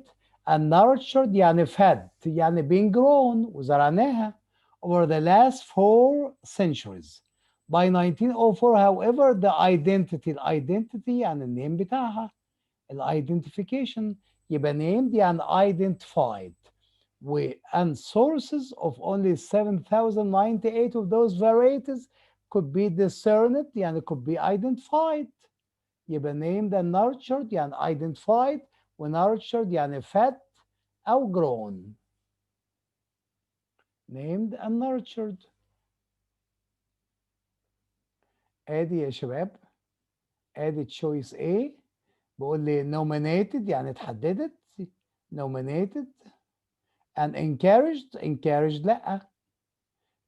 and nurtured يعني fed، يعني being grown وزرعناها over the last 4 centuries. By 1904 however the identity يعني النيم بتاعها، identification يبقى named يعني identified. and sources of only 7,098 of those varieties could be discerned يعني could be identified. يبقى named and nurtured يعني identified و nurtured يعني fed أو grown. named and nurtured. ادي يا شباب ادي choice A بقول لي nominated يعني اتحددت nominated and encouraged لأ.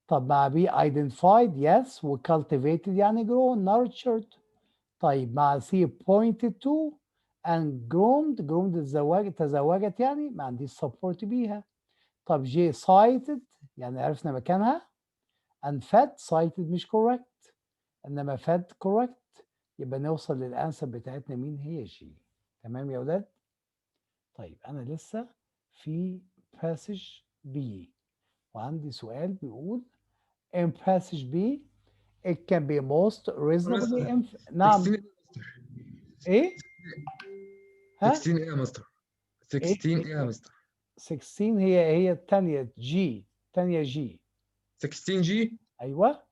طب مع B identified yes و cultivated يعني grown nurtured. طيب مع C pointed to and groomed تزوجت يعني ما عنديش support بيها. طب J cited يعني عرفنا مكانها and fed cited مش correct انما fed correct يبقى نوصل للانسر بتاعتنا مين هي جي. تمام يا ولاد؟ طيب انا لسه في passage B وعندي سؤال بيقول in passage B it can be most reasonably نعم 16 ايه؟ ها؟ 16 ايه يا مستر؟ 16 ايه يا مستر؟ 16 هي الثانية جي الثانية جي 16 جي ايوه.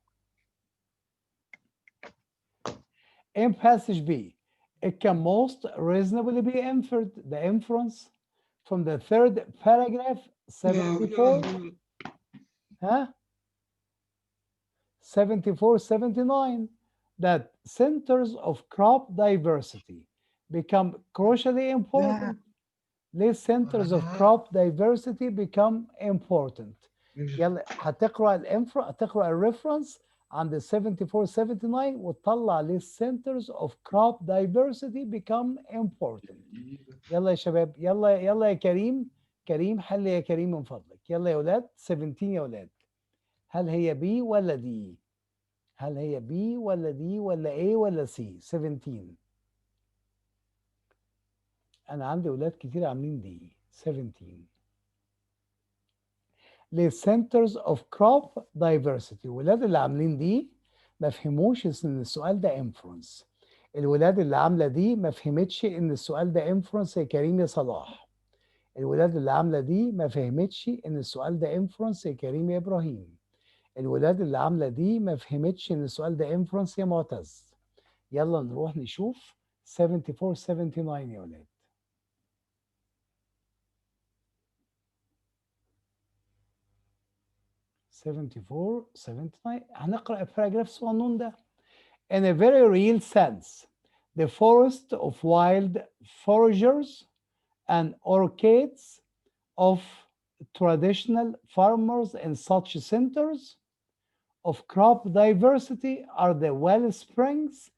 in passage B it can most reasonably be inferred the inference from the third paragraph 74 ها 74 79 that centers of crop diversity become crucially important. ليه centers of crop diversity become important؟ يلا هتقرا الريفرنس عند 74 79 وتطلع ليه centers of crop diversity become important. يلا يا شباب يلا يا كريم حل يا كريم من فضلك. يلا يا ولاد 17 يا ولاد هل هي B ولا D؟ هل هي B ولا D ولا A ولا C؟ 17 أنا عندي ولاد كتير عاملين D. 17 ليه centers of crop diversity. الولاد اللي عاملين دي ما فهموش ان السؤال ده inference. الولاد اللي عامله دي ما فهمتش ان السؤال ده inference يا كريم يا صلاح. الولاد اللي عامله دي ما فهمتش ان السؤال ده inference يا كريم يا ابراهيم. الولاد اللي عامله دي ما فهمتش ان السؤال ده inference يا معتز. يلا نروح نشوف 74 79 يا ولاد. هنقرأ الباراجراف الصغنون ده. In a very real sense, the forest of wild foragers and orchids of traditional farmers in such centers of crop diversity are the well springs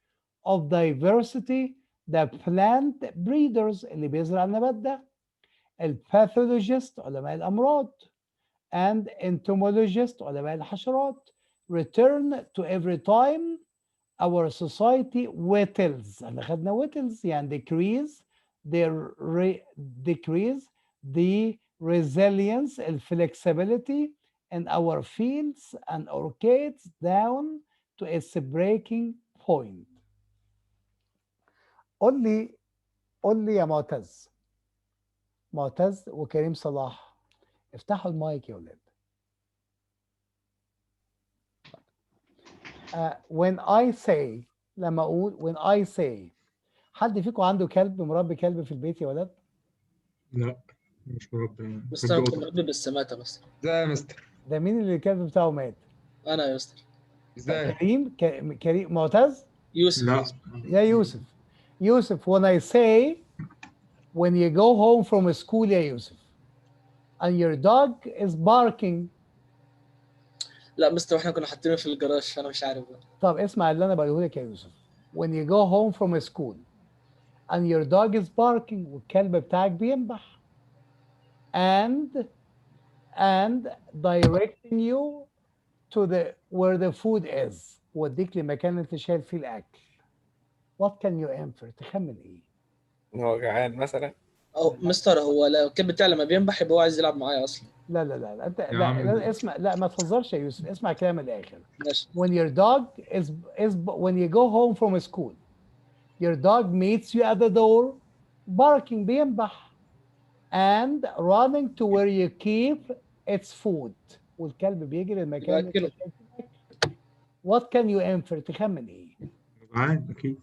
of diversity. The plant breeders اللي بيزرع النبات ده، الباثولوجيست علماء الأمراض and entomologists علماء الحشرات return to every time our society whittles. احنا خدنا whittles يعني decrease the resilience flexibility in our fields and orchids down to its breaking point. قول لي يا معتز وكريم صلاح افتحوا المايك يا ولاد. when I say لما اقول when I say حد فيكم عنده كلب مربي كلب في البيت يا ولاد؟ لا مش مربي. بس انا كنت مربي بالسماتة بس. ازاي يا مستر؟ ده مين اللي الكلب بتاعه مات؟ انا يا مستر. ازاي؟ كريم معتز؟ يوسف. لا. يا يوسف when I say when you go home from school يا يوسف and your dog is barking. لا مستر احنا كنا حاطينه في الجراج انا مش عارف بقى. طب اسمع اللي انا بقوله لك يا يوسف. when you go home from school and your dog is barking والكلب بتاعك بينبح and directing you to where the food is وديك لمكان انت شايل فيه الاكل. what can you infer؟ تخمن ايه؟ هو جعان مثلا. او مستر هو لو الكلب بتاعي لما بينبح يبقى هو عايز يلعب معايا اصلا. لا انت لا اسمع لا ما تهزرش يا يوسف اسمع كلام الاخر. ماشي. when your dog is when you go home from school your dog meets you at the door barking بينبح and running to where you keep its food. والكلب بيجري المكان اللي بأكله. What can you infer؟ تخمن ايه؟ جعان اكيد.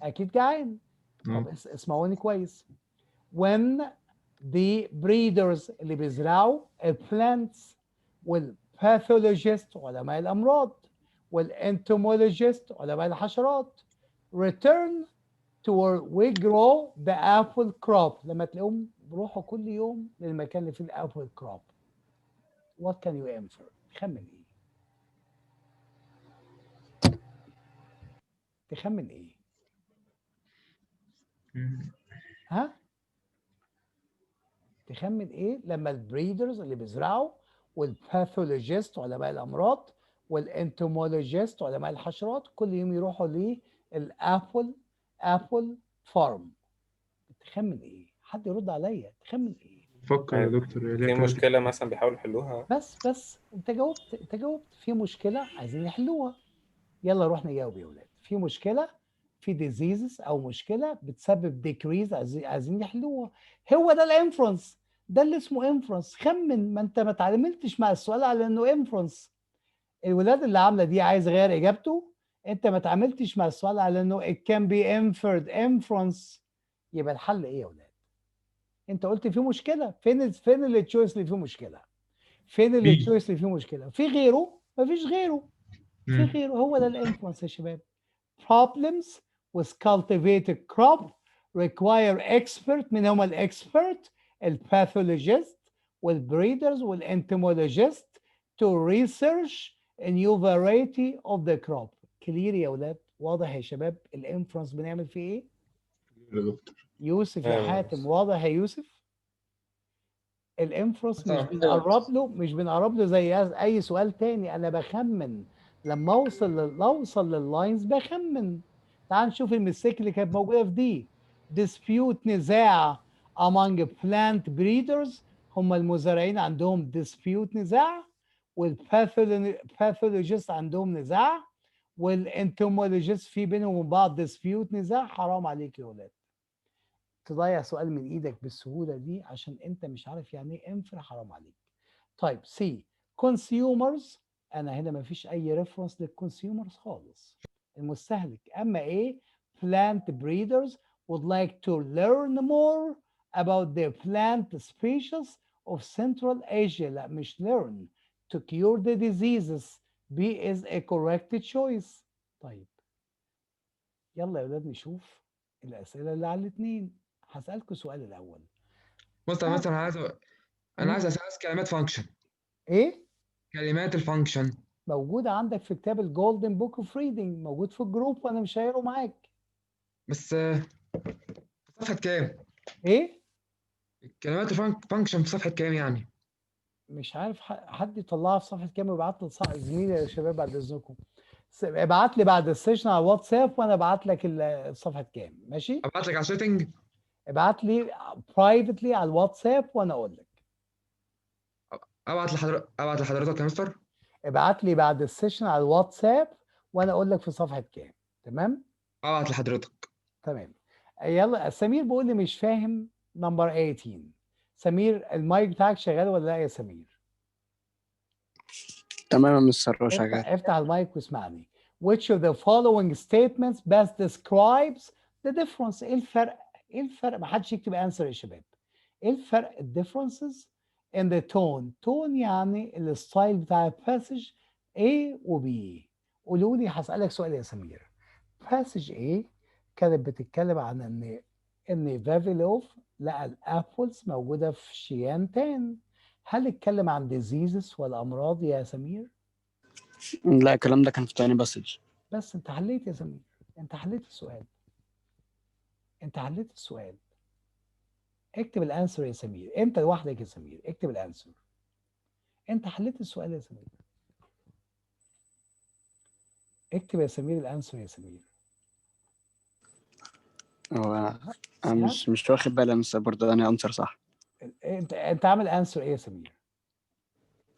اكيد جعان. طب اسمعوني كويس. When the breeders اللي بيزرعوا البلانتس والباثولوجيست علماء الامراض والانتومولوجيست علماء الحشرات return to where we grow the apple crop، لما تلاقيهم بيروحوا كل يوم للمكان اللي فيه الابل crop. What can you infer؟ تخمن ايه؟ تخمن ايه؟ ها؟ تخمن ايه لما البريدرز اللي بيزرعوا والباثولوجيست علماء الامراض والانتومولوجيست علماء الحشرات كل يوم يروحوا للابل فارم؟ تخمن ايه؟ حد يرد عليا، تخمن ايه؟ فكر يا دكتور يا في ليه مشكلة مثلا بيحاولوا يحلوها. بس انت جاوبت في مشكله عايزين يحلوها. يلا روح نجاوب يا ولاد. في مشكله، في ديزيزز او مشكله بتسبب ديكريز عايزين يحلوها. هو ده الانفرنس، ده اللي اسمه انفرنس. خمن، ما انت ما اتعاملتش مع السؤال على انه انفرنس. الولاد اللي عامله دي عايز غير اجابته. انت ما اتعاملتش مع السؤال على انه it can be inferred inference. يبقى الحل ايه يا ولاد؟ انت قلت في مشكله. فين التشويس اللي فيه مشكله؟ فين التشويس اللي فيه مشكله؟ في غيره؟ مفيش غيره. في غيره. هو ده الانفرنس يا شباب. Problems with cultivated crop require expert. من هم الاكسبرت؟ الباثولوجيست والبريدرز والانتمولوجيست to research a new variety of the crop. كلير يا ولاد؟ واضح يا شباب الانفرنس بنعمل فيه ايه؟ يا دكتور. يوسف يا حاتم، واضح يا يوسف؟ الانفرنس مش بنقرب له زي اي سؤال تاني. انا بخمن لما اوصل لللاينز بخمن. تعال نشوف المستيك اللي كانت موجوده في دي. dispute نزاع among plant breeders، هم المزارعين عندهم dispute نزاع، والباثولوجيست عندهم نزاع، والانتومولوجيست في بينهم وبين بعض dispute نزاع. حرام عليك يا ولاد تضيع سؤال من ايدك بالسهوله دي عشان انت مش عارف يعني ايه انفر. حرام عليك. طيب سي consumers، انا هنا ما فيش اي ريفرنس للكونسيومرز خالص، المستهلك. اما ايه؟ plant breeders would like to learn more about the plant species of Central Asia. لا مش learn to cure the diseases. B is a correct choice. طيب يلا يا ولاد نشوف الاسئله اللي على الاثنين. هسألكوا سؤال الأول. بص انا مثلا انا عايز اسال كلمات فانكشن. إيه؟ كلمات الفانكشن موجودة عندك في كتاب الجولدن بوك اوف ريدنج، موجود في الجروب وأنا مش هقراه معاك. بس في صفحة كام؟ إيه؟ كلمات الفانكشن في صفحة كام يعني؟ مش عارف حد يطلعها في صفحة كام ويبعت لي زميلي يا شباب بعد إذنكم. ابعت لي بعد السيشن على الواتساب وأنا ابعت لك صفحة كام، ماشي؟ ابعت لك على سيتنج؟ ابعت لي برايفتلي على الواتساب وأنا أقول لك. ابعت لحضرتك يا مستر؟ ابعت لي بعد السيشن على الواتساب وأنا أقول لك في صفحة كام، تمام؟ ابعت لحضرتك. تمام. يلا سمير بيقول لي مش فاهم نمبر 18. سمير المايك بتاعك شغال ولا لا يا سمير؟ تمام يا مستر شغال. افتح المايك واسمعني. Which of the following statements best describes the difference؟ ايه الفرق؟ ما حدش يكتب انسر يا شباب. ايه الفرق؟ differences in the tone. tone يعني الستايل بتاع الباسج A و B. قولوا لي. هسألك سؤال يا سمير. باسج A كانت بتتكلم عن ان فافيلوف لقى الابلز موجوده في شيانتان. هل اتكلم عن ديزيزز ولا امراض يا سمير؟ لا الكلام ده كان في تاني باسج. بس انت حليت يا سمير، انت حليت السؤال. اكتب الانسر يا سمير، انت لوحدك يا سمير اكتب الانسر. انت حليت السؤال يا سمير. اكتب يا سمير الانسر يا سمير. هو انا مش واخد بالي يا مستر برضه انا انسر صح. انت عامل انسر ايه يا سمير؟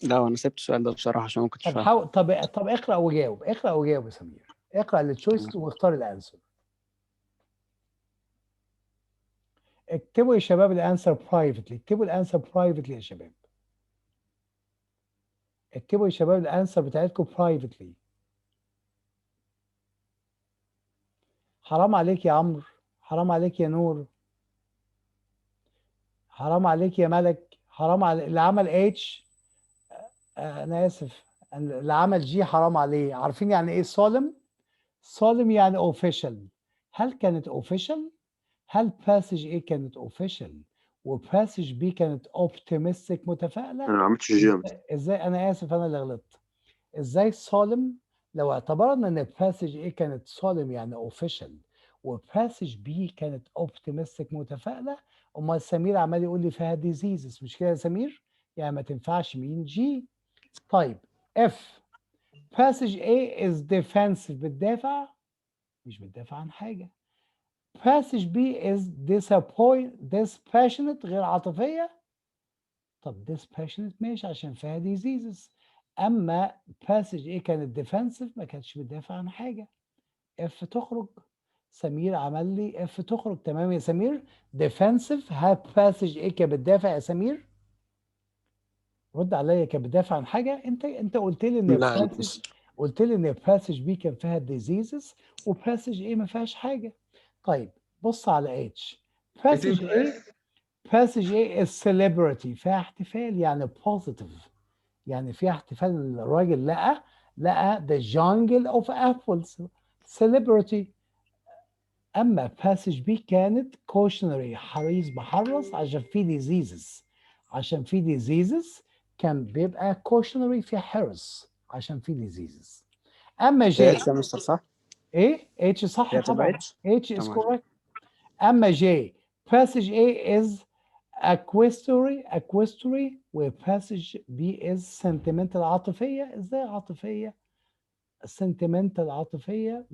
لا انا سبت السؤال ده بصراحه عشان ما كنتش فاهم. حاول. طب اقرا وجاوب يا سمير. اقرا التشويس واختار الانسر. اكتبوا يا شباب الانسر برايفتلي، اكتبوا الانسر برايفتلي يا شباب، اكتبوا يا شباب الانسر بتاعتكم برايفتلي. حرام عليك يا عمرو، حرام عليك يا نور، حرام عليك يا ملك، حرام على اللي عمل اتش. انا اسف، اللي عمل جي حرام عليه. عارفين يعني ايه سولم؟ سولم يعني اوفيشال. هل كانت اوفيشال؟ هل باسج ايه كانت اوفيشال وباسج بي كانت اوبتيمستيك متفائله؟ انا ما عملتش جيم. ازاي انا اسف انا اللي غلطت. ازاي سولم لو اعتبرنا ان باسج ايه كانت سولم يعني اوفيشال وباسج بي كانت اوبتيمستيك متفائله، امال سمير عمال يقول لي فيها ديزيزز، مش كده يا سمير؟ يعني ما تنفعش مين جي. طيب اف passage A is defensive بتدافع، مش بتدافع عن حاجة. passage B is dispassionate غير عاطفية. طب dispassionate ماشي عشان فيها diseases. أما passage A كانت defensive ما كانتش بتدافع عن حاجة. F تخرج. سمير عمل لي F تخرج. تمام يا سمير. defensive هل passage A كانت بتدافع يا سمير؟ رد عليا، كانت بتدافع عن حاجة؟ أنت قلت لي إن لا لا passage، قلت لي ان باسج بي كان فيها ديزيزز وباسج ايه ما فيهاش حاجه. طيب بص على اتش. باسج ايه، باسج ايه السليبرتي فيها احتفال يعني بوزيتيف، يعني فيها احتفال. الراجل لقى ذا جانجل اوف ابلز سليبرتي. اما باسج بي كانت كوشنري حريص بحرص عشان في ديزيزز، عشان في ديزيزز كان بيبقى كوشنري في حرص عشان في ديزيزز. اما جي اتش يا مستر صح؟ ايه اتش صح هي تبقى طبعا، اتش؟ اتش is تمام. correct. اما جي passage A is equestory و passage B is sentimental عاطفية. ازاي عاطفية؟ sentimental عاطفية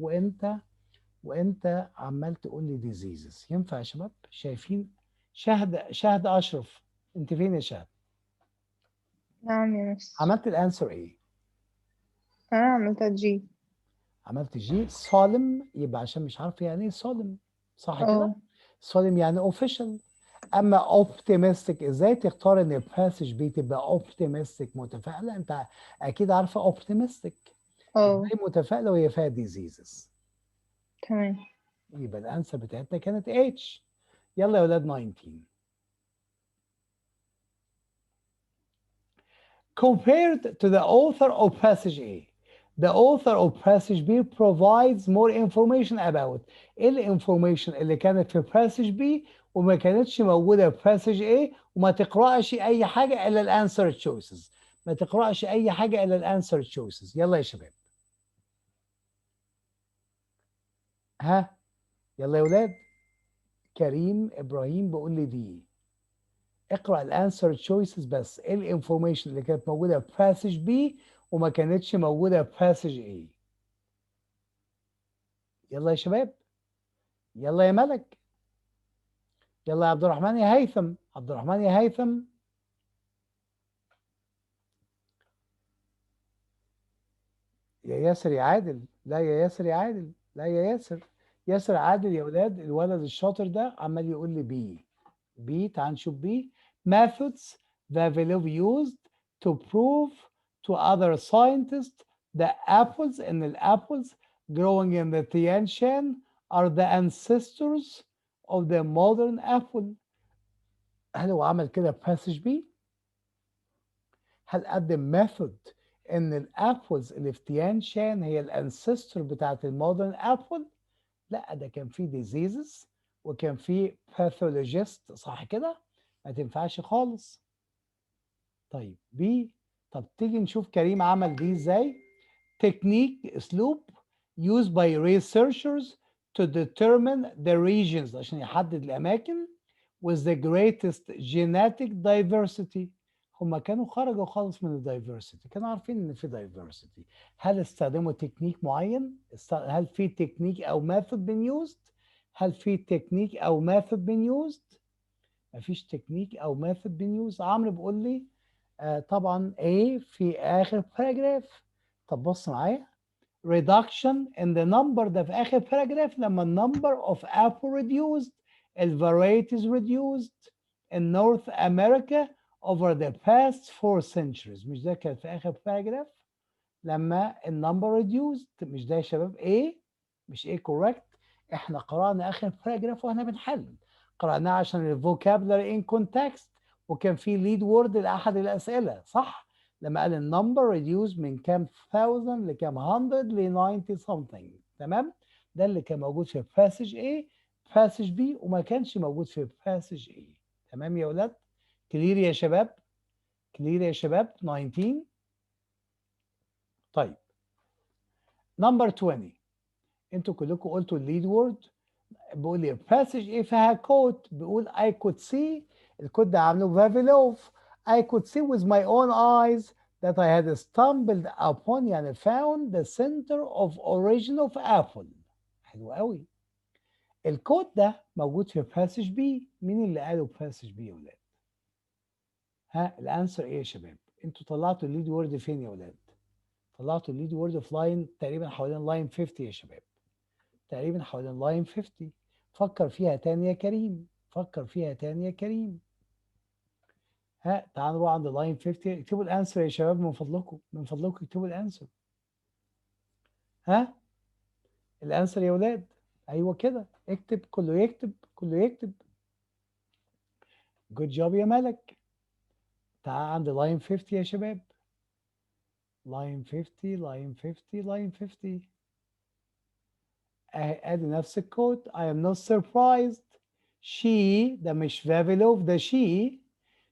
وانت عمال تقول لي diseases. ينفع يا شباب؟ شايفين؟ شهد اشرف، انت فين يا شهد؟ نعم يا مس. عملت الانسر ايه؟ أنا عملتها جي. عملت جي. صالم، يبقى عشان مش عارف يعني ايه صالم، صح كده؟ اه صالم يعني official. اما اوبتيمستيك، ازاي تختار ان الباسج بي تبقى اوبتيمستيك متفائله؟ انت اكيد عارفه اوبتيمستيك اه ازاي متفائله وهي فيها ديزيزز. تمام. يبقى الانسر بتاعتنا كانت اتش. يلا يا ولاد 19. compared to the author of passage A, the author of passage B provides more information about. ايه الانفورميشن اللي كانت في passage B وما كانتش موجوده في passage A؟ وما تقراش اي حاجه الا الانسر تشويسز، ما تقراش اي حاجه الا الانسر تشويسز. يلا يا شباب، ها يلا يا ولاد. كريم ابراهيم بيقول لي دي. اقرا الانسر تشويسز بس. ايه الانفورميشن اللي كانت موجوده في باسج بي وما كانتش موجوده في باسج اي؟ يلا يا شباب، يلا يا ملك، يلا يا عبد الرحمن يا هيثم، عبد الرحمن يا هيثم، يا ياسر يا عادل، لا يا ياسر يا عادل، لا يا ياسر، ياسر عادل يا ولاد. الولد الشاطر ده عمال يقول لي بي. تعال نشوف بي. methods that will be used to prove to other scientists that apples in the apples growing in the Tian Shan are the ancestors of the modern apple. هل هو عمل كده باسج بي؟ هل قدم ميثود ان الابلز اللي في تيان شان هي الانسستور بتاعت المودرن ابل؟ لا، ده كان في ديزيزز وكان في باثولوجيست، صح كده؟ ما تنفعش خالص. طيب بي. طب تيجي نشوف كريم عمل دي ازاي. تكنيك اسلوب used by researchers to determine the regions عشان يحدد الاماكن with the greatest genetic diversity. هم كانوا خرجوا خالص من الدايفرسيتي، كانوا عارفين ان في دايفرسيتي. هل استخدموا تكنيك معين؟ هل في تكنيك او ميثود بين يوزد؟ هل في تكنيك او ميثود بين يوزد؟ مفيش تكنيك او ميثود بين يوزد. عمرو بيقول لي طبعا A في اخر باراجراف. طب بص معايا. reduction in the number ده في اخر باراجراف لما النمبر of apple reduced. varieties reduced in North America over the past 4 centuries. مش ده كان في آخر paragraph لما النمبر reduced؟ مش ده يا شباب ايه؟ مش ايه correct؟ احنا قرأنا آخر paragraph واحنا بنحل، قرأناه عشان الفوكابلري in context، وكان في lead word لأحد الأسئلة صح؟ لما قال النمبر reduced من كام thousand لكام hundred ل 90 something. تمام؟ ده اللي كان موجود في passage A، passage B وما كانش موجود في passage A. تمام يا ولاد؟ كلير يا شباب؟ كلير يا شباب؟ 19. طيب نمبر 20 انتوا كلكم قلتوا الليد وورد. بيقول لي passage ايه فيها كوت، بيقول I could see، الكوت ده عامله فافيلوف. I could see with my own eyes that I had stumbled upon يعني found the center of origin of apple. حلو قوي. الكوت ده موجود في passage B. مين اللي قاله passage B يا ولاد؟ ها الانسر ايه يا شباب؟ انتوا طلعتوا الليد وورد فين يا ولاد؟ طلعتوا الليد وورد في لاين تقريبا حوالين لاين 50 يا شباب، تقريبا حوالين لاين 50. فكر فيها تاني يا كريم، فكر فيها تاني يا كريم. ها تعالوا نروح عند لاين 50. اكتبوا الانسر يا شباب من فضلكم، من فضلكم اكتبوا الانسر. ها الانسر يا ولاد؟ ايوه كده، اكتب، كله يكتب، كله يكتب. جود جوب يا ملك. تعال عند لاين 50 يا شباب. لاين 50 لاين 50 لاين 50. ادي نفس الكود. I am not surprised. She ده مش Vavilov ده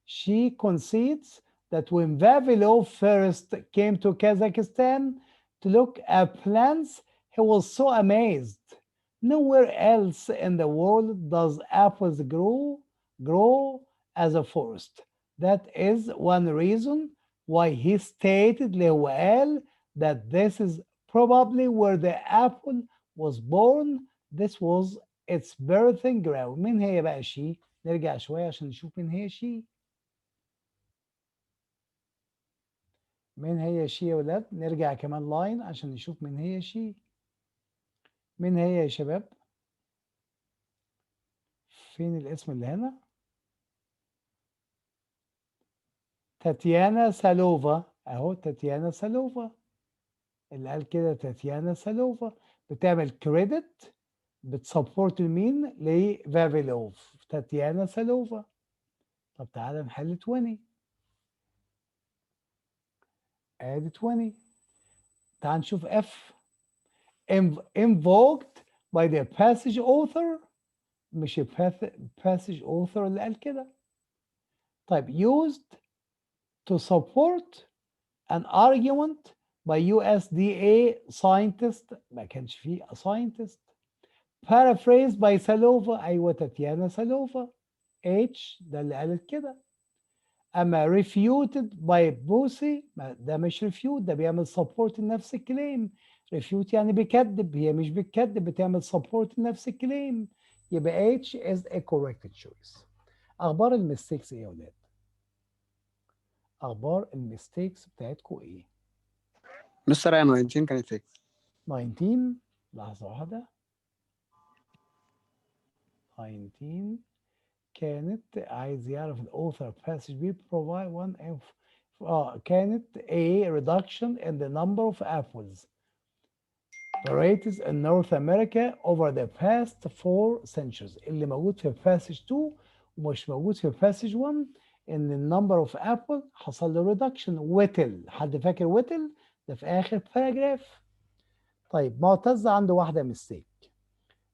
she concedes that when Vavilov first came to Kazakhstan to look at plants, he was so amazed. Nowhere else in the world does apples grow as a forest. That is one reason why he stated اللي هو قال that this is probably where the apple was born. This was its birthing ground. مين هي بقى شي؟ نرجع شوية عشان نشوف مين هي شي. مين هي شي يا ولاد؟ نرجع كمان لاين عشان نشوف مين هي شي. مين هي يا شباب؟ فين الاسم اللي هنا؟ تاتيانا سالوفا. اهو تاتيانا سالوفا اللي قال كده، تاتيانا سالوفا بتعمل كريدت، بتسبورت مين؟ لفافيلوف، تاتيانا سالوفا. طب تعالى نحل 20. ادي 20. تعال نشوف F. invoked by the passage author. مش passage author اللي قال كده. طيب used to support an argument by USDA scientist. ما كانش فيه a scientist. paraphrased by سالوفا. ايوه تاتيانا سالوفا. H ده اللي قالت كده. اما refuted by بوسي، ده مش refute، ده بيعمل support لنفس الكلام. refute يعني بيكذب، هي مش بتكذب، بتعمل support لنفس الكلام. يبقى H is a correct choice. اخبار الميستيكس ايه يا ولاد؟ اخبار الميستيكس بتاعتكم ايه؟ مستر ايام 19 كانت فيك. 19 لحظة واحدة. 19 كانت عايز يعرف الauthor passage B provide one of كانت a reduction in the number of apples varieties in North America over the past 4 centuries. اللي موجود في passage 2 ومش موجود في passage 1 ان النمبر اوف ابل حصل له ريدكشن. ويتل، حد فاكر ويتل؟ ده في اخر باراجراف. طيب معتز عنده واحده ميستيك،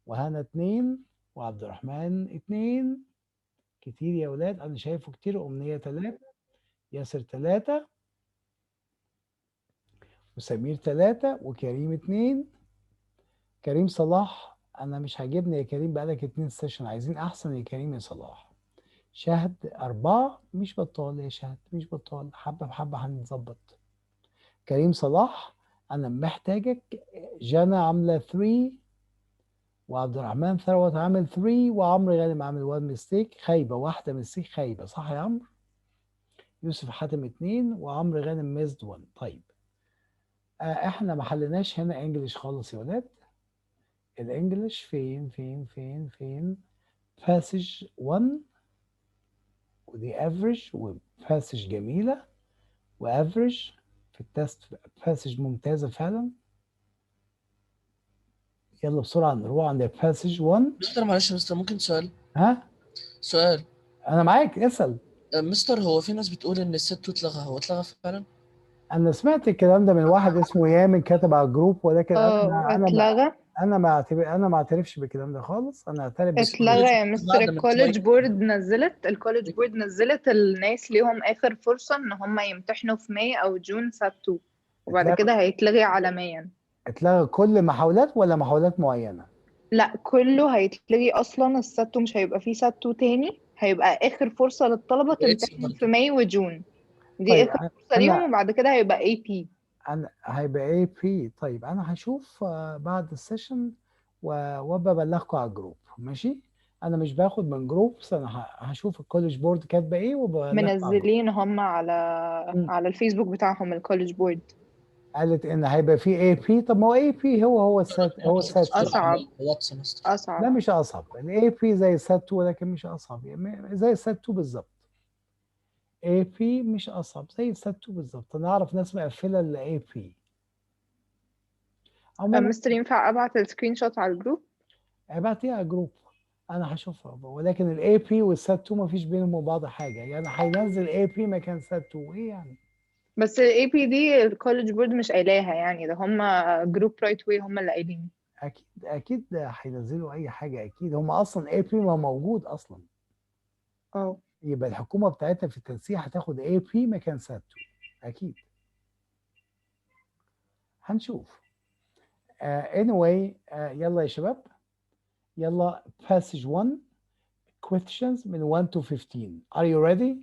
وهنا 2، وعبد الرحمن 2. كتير يا ولاد، انا شايفه كتير. امنيه 3، ياسر 3، وسمير 3، وكريم 2. كريم صلاح انا مش عاجبني يا كريم، بقالك 2 سيشن، عايزين احسن يا كريم يا صلاح. شهد 4، مش بطال يا شهد، مش بطال، حبة بحبة هنظبط. كريم صلاح أنا محتاجك. جانا عاملة 3، وعبد الرحمن ثروت عامل 3، وعمرو غانم عامل 1 ميستيك، خايبة واحدة ميستيك خايبة، صح يا عمرو؟ يوسف حاتم 2، وعمرو غانم ميزد 1. طيب احنا ما حلناش هنا انجلش خالص يا ولاد. الانجلش فين فين فين فين؟ passage 1 ودي average وباسج جميلة وافريج في التست باسج ممتازة فعلا. يلا بسرعة نروح عند الباسج 1. مستر معلش يا مستر، ممكن سؤال؟ ها سؤال. أنا معاك اسأل. مستر، هو في ناس بتقول ان الست اتلغى، هو اتلغى فعلا؟ أنا سمعت الكلام ده من واحد اسمه يامن كاتب على الجروب، ولكن اتلغى. أنا ما اعترفش بالكلام ده خالص. أنا اعترف اتلغى يا مستر. بعد ما الكوليدج تلاقي- بورد نزلت الناس ليهم آخر فرصة إن هم يمتحنوا في ماي أو جون سات 2، وبعد اتلغى. كده هيتلغي عالميا. اتلغى كل محاولات ولا محاولات معينة؟ لا، كله هيتلغي أصلا. السات 2 مش هيبقى فيه سات 2 تاني، هيبقى آخر فرصة للطلبة تمتحن في ماي وجون. دي طيب آخر فرصة ليهم، وبعد كده هيبقى AP. أنا هيبقى AP. طيب أنا هشوف بعد السيشن وببلغكم على الجروب، ماشي؟ أنا مش باخد من جروب، بس أنا هشوف الكوليج بورد كاتبة إيه وببلغكم على الجروب. منزلين هم على الفيسبوك بتاعهم الكوليدج بورد. قالت إن هيبقى فيه AP. طب ما هو AP هو السات أصعب. واتس مستر. لا أصعب. مش أصعب. ال AP زي السات 2 ولكن مش أصعب، يعني زي السات 2 بالظبط. AP مش أصعب، زي السات 2 بالظبط. أنا أعرف ناس مقفلة ال AP. مستر، ينفع أبعت السكرين شوت على الجروب؟ ابعتيها على الجروب انا هشوفها. ولكن الاي بي والسات 2 ما فيش بينهم وبعض حاجه، يعني هينزل اي بي مكان سات 2 ايه يعني؟ بس ال AP دي الكوليدج بورد مش قايلاها، يعني ده هم جروب رايت واي هم اللي قايلين. اكيد هينزلوا اي حاجه. اكيد هم اصلا اي بي ما موجود اصلا. اه. يبقى الحكومه بتاعتها في التنسيق هتاخد اي بي مكان سات 2 اكيد. هنشوف. anyway يلا يا شباب، يلا passage 1 questions من 1 to 15. are you ready؟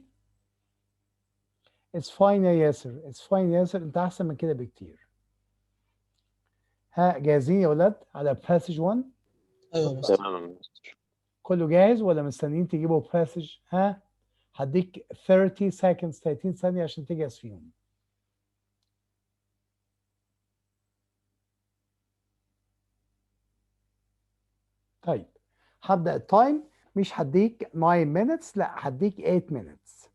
it's fine يا ياسر. it's fine يا ياسر، انت احسن من كده بكتير. ها جاهزين يا ولاد على passage 1؟ ايوه يا مستر. تمام. كله جاهز ولا مستنيين تجيبوا passage؟ ها هديك 30 seconds 30 ثانية عشان تجهز فيهم. طيب هبدأ التايم. مش هديك 9 minutes، لا هديك 8 minutes.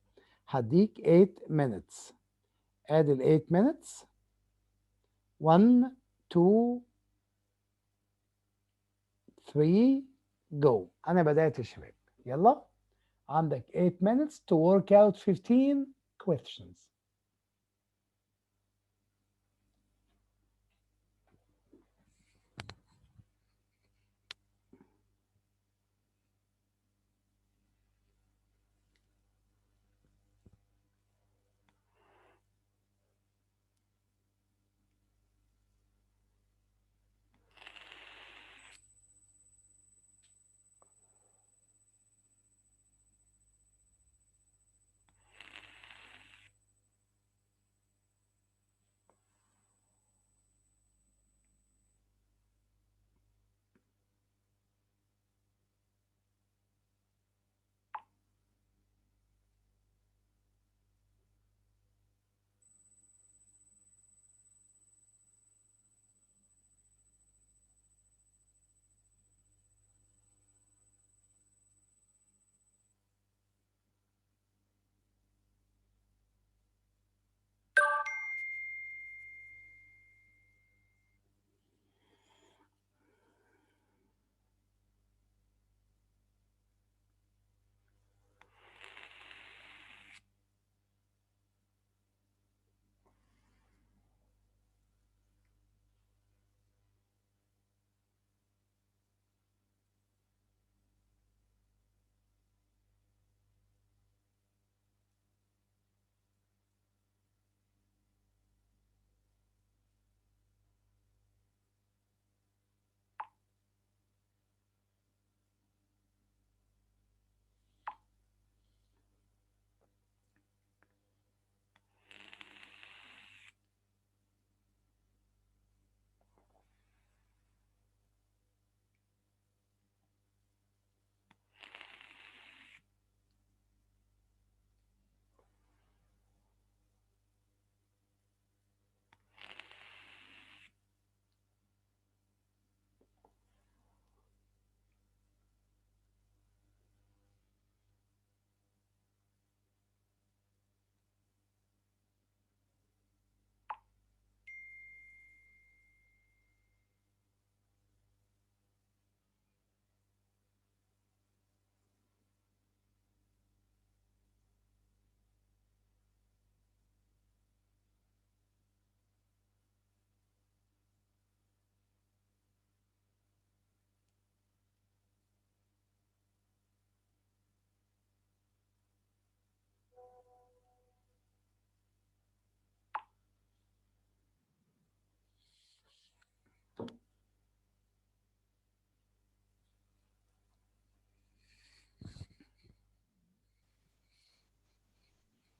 هديك 8 minutes. ادي ال 8 minutes. 1 2 3 go. انا بدأت يا شباب. يلا عندك 8 minutes to work out 15 questions.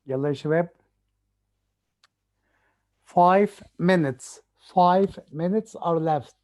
يلا يا شباب. 5 minutes. 5 minutes are left.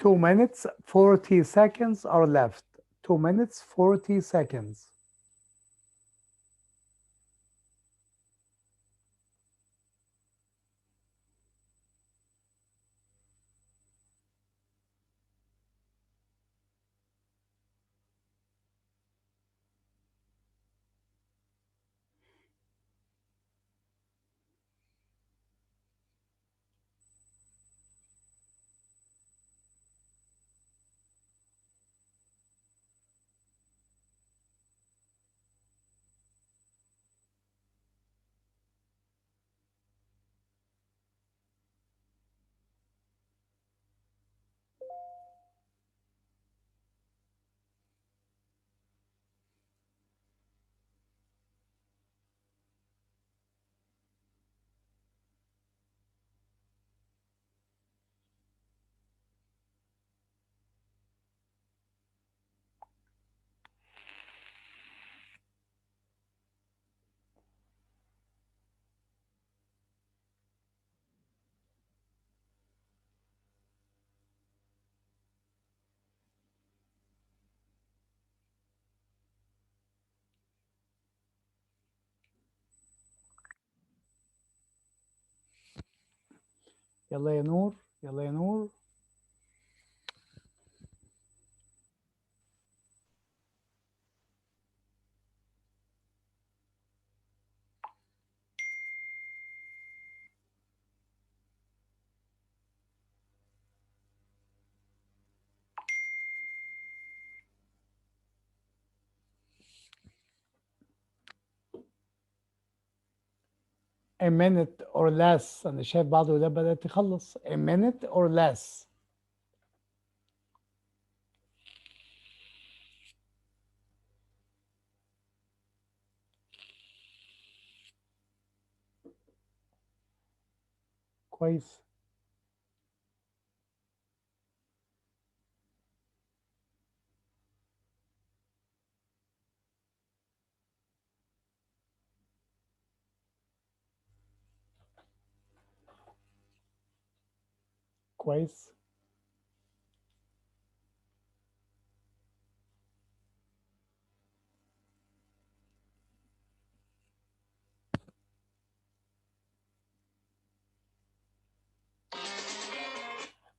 Two minutes 40 seconds are left. 2 minutes 40 seconds. يلا يا نور، يلا يا نور. A minute or less. أنا شايف بعض الولاد بدأت تخلص. A minute or less. كويس. كويس.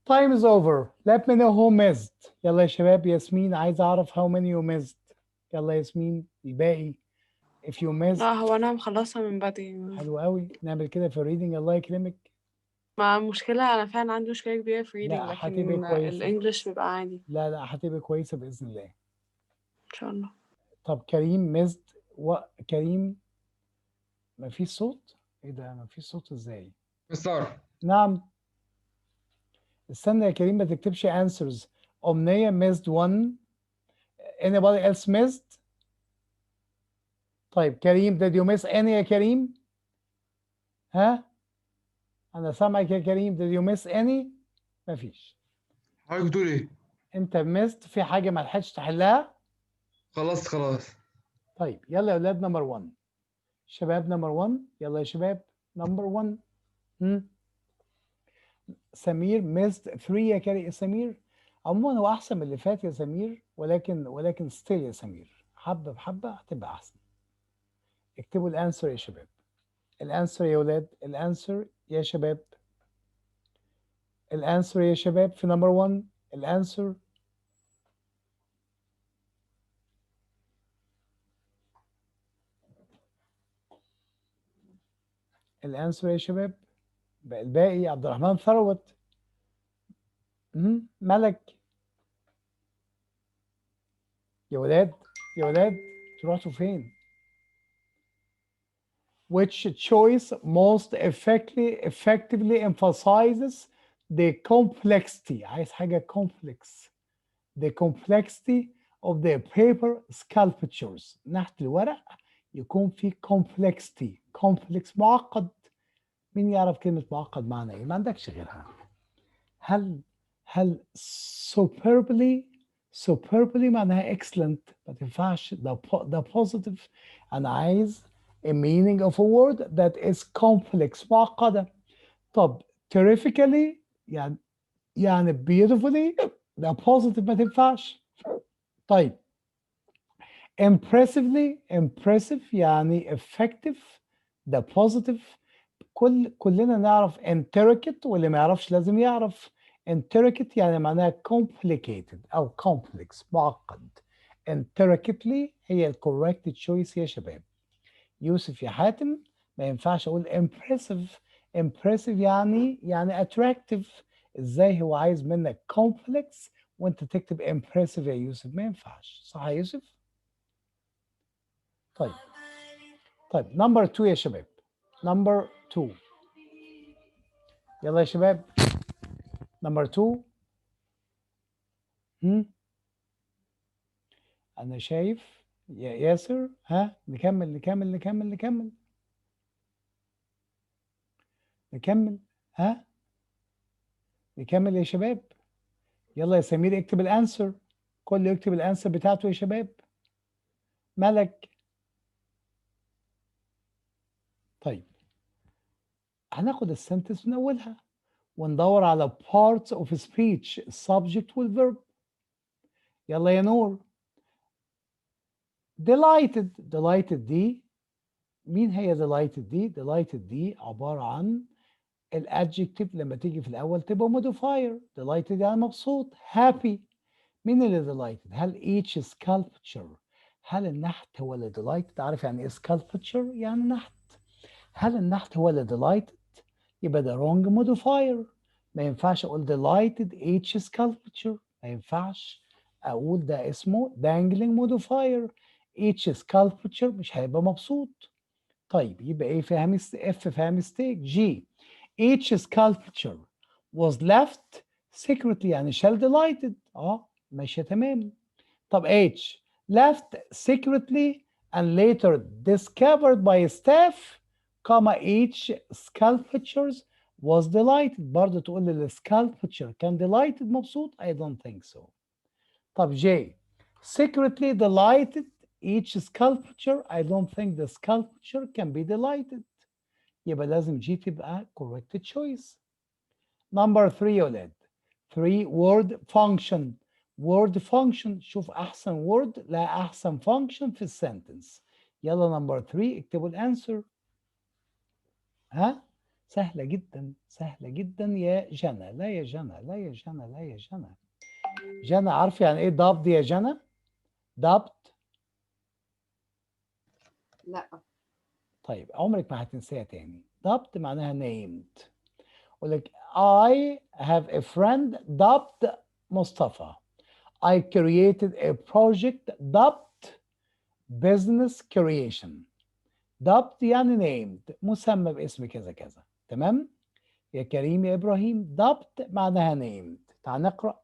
Time is over. Let me know who missed. يلا يا شباب، ياسمين عايز اعرف how many you missed. يلا ياسمين الباقي. if you missed. لا هو أنا مخلصها من بدري. حلو قوي، نعمل كده في الريدنج. الله يكرمك. مع مشكلة أنا فعلا عندي مشكلة كبيرة في لا reading، هتبقى لكن كويسة. الإنجليش بيبقى عادي لا هتبقى كويسة بإذن الله. إن شاء الله. طب كريم missed كريم مفيش صوت؟ ايه ده مفيش صوت ازاي؟ مستر نعم. استنى يا كريم ما تكتبش answers. أمنية missed one. anybody else missed؟ طيب كريم did you miss any يا كريم؟ ها؟ أنا سامعك يا كريم. did you miss any؟ مفيش. حضرتك بتقول ايه؟ أنت missed في حاجة ما لحقتش تحلها؟ خلاص. طيب يلا يا أولاد نمبر 1. شباب نمبر 1 يلا يا شباب نمبر 1. سمير missed 3 يا كريم. سمير عموما هو أحسن من اللي فات يا سمير، ولكن still يا سمير حبة بحبة هتبقى أحسن. اكتبوا الانسر يا شباب. الانسر يا ولاد، الانسر يا شباب، الانسر يا شباب في نمبر 1. الانسر الانسر يا شباب. الباقي عبد الرحمن ثروت. ملك. يا ولاد يا ولاد رحتوا فين؟ Which choice most effectively emphasizes the complexity. عايز حاجة complex. The complexity of the paper sculptures. نحت الورق يكون في complexity. complex معقد. مين يعرف كلمة معقد معنى ايه؟ ما عندكش غيرها. هل superbly معناها excellent. ما تنفعش ده positive. أنا عايز a meaning of a word that is complex معقدة. طب terrifically يعني beautifully ده positive ما تنفعش. طيب impressive يعني effective ده positive. كلنا نعرف intricate، واللي ما يعرفش لازم يعرف. intricate يعني معناها complicated أو complex معقد. intricately هي ال correct choice يا شباب. يوسف يا حاتم ما ينفعش أقول impressive يعني attractive. إزاي هو عايز منك complex وأنت تكتب impressive يا يوسف؟ ما ينفعش. صح يا يوسف؟ طيب نمبر 2 يا شباب. نمبر 2 يلا يا شباب. نمبر 2. أنا شايف يا ياسر. ها نكمل. ها نكمل يا شباب. يلا يا سمير اكتب الانسر. كله يكتب الانسر بتاعته يا شباب. ملك. طيب هناخد السنتنس من اولها وندور على parts of speech subject والverb. يلا يا نور. delighted دي مين هي delighted دي؟ delighted دي عبارة عن الادجكتيف لما تيجي في الاول تبقى modifier. delighted يعني مبسوط. happy مين اللي delighted؟ هل each sculpture؟ هل النحت هو اللي delighted؟ عارف يعني ايه sculpture؟ يعني نحت. هل النحت هو اللي delighted؟ يبقى ده wrong modifier. ما ينفعش اقول delighted each sculpture. ما ينفعش اقول ده اسمه dangling modifier. each sculpture مش هيبقى مبسوط. طيب يبقى ايه فيها اف فيها ميستيك. جي each sculpture was left secretly يعني shall delighted. ماشيه تمام. طب H left secretly and later discovered by staff, each sculptures was delighted. برضه تقول لي sculpture كان delighted مبسوط. I don't think so. طب J secretly delighted each sculpture. I don't think the sculpture can be delighted. يبقى لازم G تبقى correct choice. Number 3 يا ولاد. 3 word function. word function شوف أحسن word لا أحسن function في السنتنس. يلا نمبر 3 اكتبوا الانسر. ها سهلة جدا يا جنى. لا يا جنى. جنى عارفه يعني ايه dubbed يا جنى؟ dubbed. لا. طيب عمرك ما هتنساها تاني. dubbed معناها named. اقول لك I have a friend dubbed مصطفى. I created a project dubbed business creation. dubbed يعني named، مسمى باسم كذا كذا. تمام يا كريم يا ابراهيم؟ dubbed معناها named. تعال نقرأ.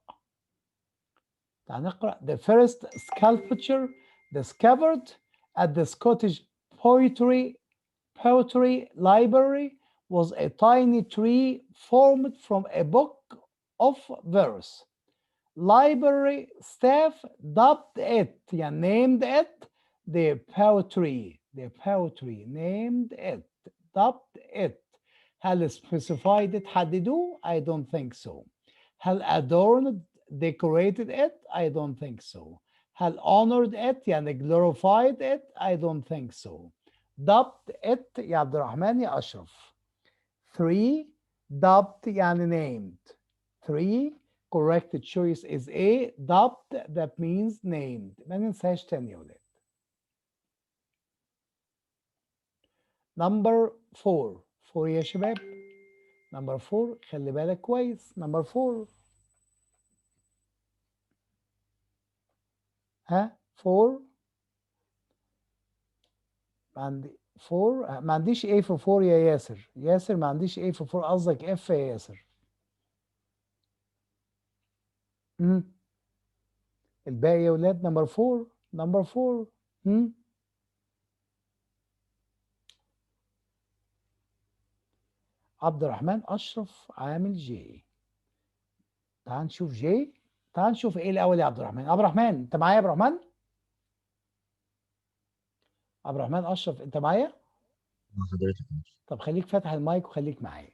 The first sculpture discovered at the Scottish Poetry Library was a tiny tree formed from a book of verse. Library staff dubbed it, يعني named it the poetry. Named it, dubbed it. هل specified it حددوه؟ I don't think so. هل adorned decorated it? I don't think so. هل honored it يعني glorified it? I don't think so. dubbed it يا عبد الرحمن يا أشرف. 3 dubbed يعني named. 3 correct choice is A. dubbed that means named. ما ننساش تاني يا ولاد. number 4 يا شباب. number 4 خلي بالك كويس. number 4 ها 4 عندي 4 ما عنديش A في 4 يا ياسر. ياسر ما عنديش A في 4 قصدك F يا ياسر. الباقي يا ولاد نمبر 4 عبد الرحمن أشرف عامل جي. تعال نشوف جي. تعال نشوف ايه الأول يا عبد الرحمن. عبد الرحمن أنت معايا يا عبد الرحمن؟ عبد الرحمن أشرف أنت معايا؟ حضرتك. طب خليك فاتح المايك وخليك معايا.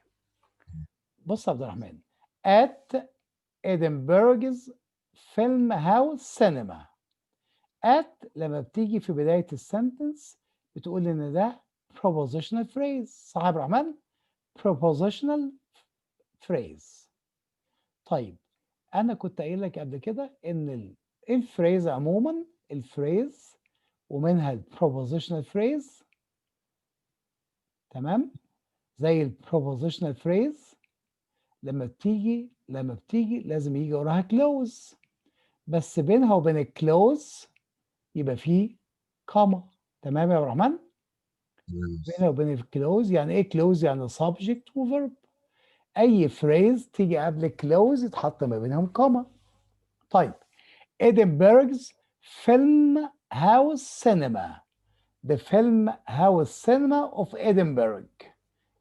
بص يا عبد الرحمن. at Edinburgh's Film House Cinema. at لما بتيجي في بداية السنتنس بتقول إن ده prepositional phrase. صح يا عبد الرحمن؟ prepositional phrase. طيب أنا كنت قايل لك قبل كده إن الفريز عموما الفريز ومنها البروبوزيشنال فريز. تمام؟ زي البروبوزيشنال فريز لما بتيجي لازم يجي وراها كلوز، بس بينها وبين الكلوز يبقى فيه كوما. تمام يا عبد الرحمن؟ بينها وبين الكلوز يعني ايه كلوز؟ يعني subject وverb. اي فريز تيجي قبل كلوز يتحط ما بينهم كوما. طيب Edinburgh's Film House Cinema. The Film House Cinema of Edinburgh.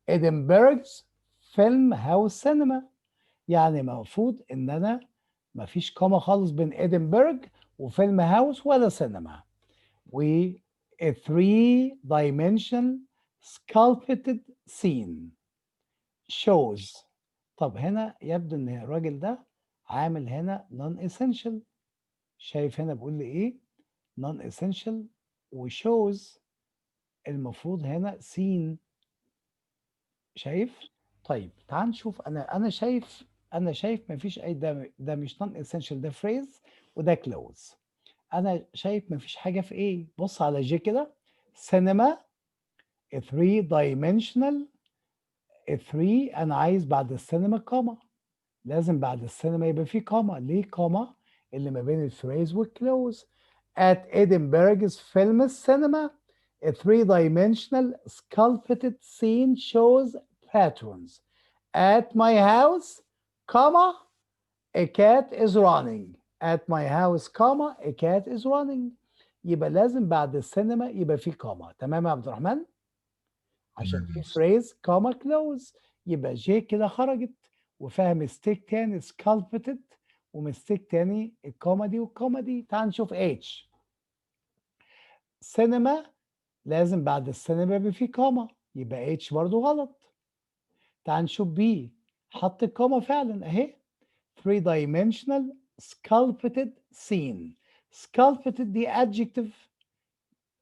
Edinburgh's Film House Cinema يعني المفروض ان انا ما فيش كوما خالص بين Edinburgh وفيلم هاوس ولا سينما. و a 3-dimensional sculpted scene shows. طب هنا يبدو ان الراجل ده عامل هنا non essential. شايف هنا بيقول لي ايه؟ non essential و shows. المفروض هنا scene. شايف؟ طيب تعال نشوف. انا شايف مفيش اي ده مش non essential، ده phrase وده close. انا شايف مفيش حاجه في ايه. بص على جي كده. سينما 3-dimensional 3 انا عايز بعد السينما كوما. لازم بعد السينما يبقى فيه كوما. ليه كوما؟ اللي ما بين الفريز والكلوز. at Edinburgh's film cinema a 3-dimensional sculpted scene shows patterns. At my house comma a cat is running. At my house comma a cat is running. يبقى لازم بعد السينما يبقى في كوما. تمام يا عبد الرحمن؟ عشان في فريز كوما كلوز. يبقى جي كده خرجت وفيها ميستيك تاني sculpted وميستيك تاني الكوما دي والكوما دي. تعال نشوف اتش. سينما لازم بعد السينما يبقى في كوما يبقى اتش برضو غلط. تعال نشوف بي. حط الكوما فعلا اهي. 3-dimensional sculpted scene. sculpted دي adjective.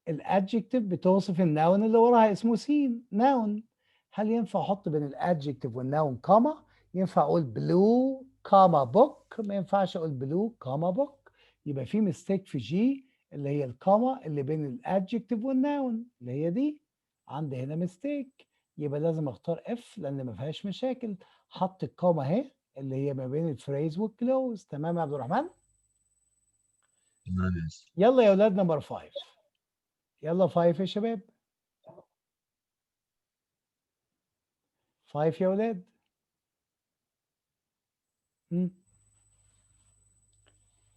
الادجكتيف بتوصف الناون اللي وراها اسمه سين. ناون. هل ينفع احط بين الادجكتيف والناون كوما؟ ينفع اقول blue كاما بوك، ما ينفعش اقول بلو كاما بوك. يبقى في ميستيك في جي اللي هي الكاما اللي بين الادجكتيف والناون اللي هي دي، عندي هنا ميستيك. يبقى لازم اختار اف لان ما فيهاش مشاكل، حط الكاما اهي اللي هي ما بين الفريز والكلوز. تمام يا عبد الرحمن؟ تمام يا مستر. يلا يا اولاد نمبر 5. يلا 5 يا شباب. 5 يا اولاد.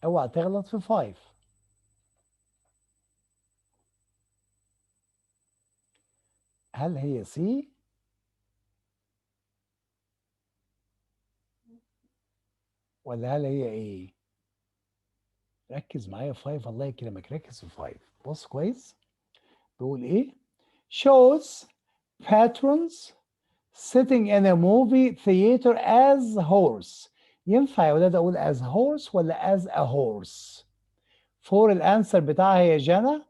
اوعى تغلط في 5. هل هي سي ولا هل هي ايه؟ ركز معايا في 5، الله يكرمك ركز في 5. بص كويس بيقول ايه؟ shows patrons sitting in a movie theater as horse. ينفع يا ولاد اقول as horse ولا as a horse؟ فور الانسر بتاعها هي جنى،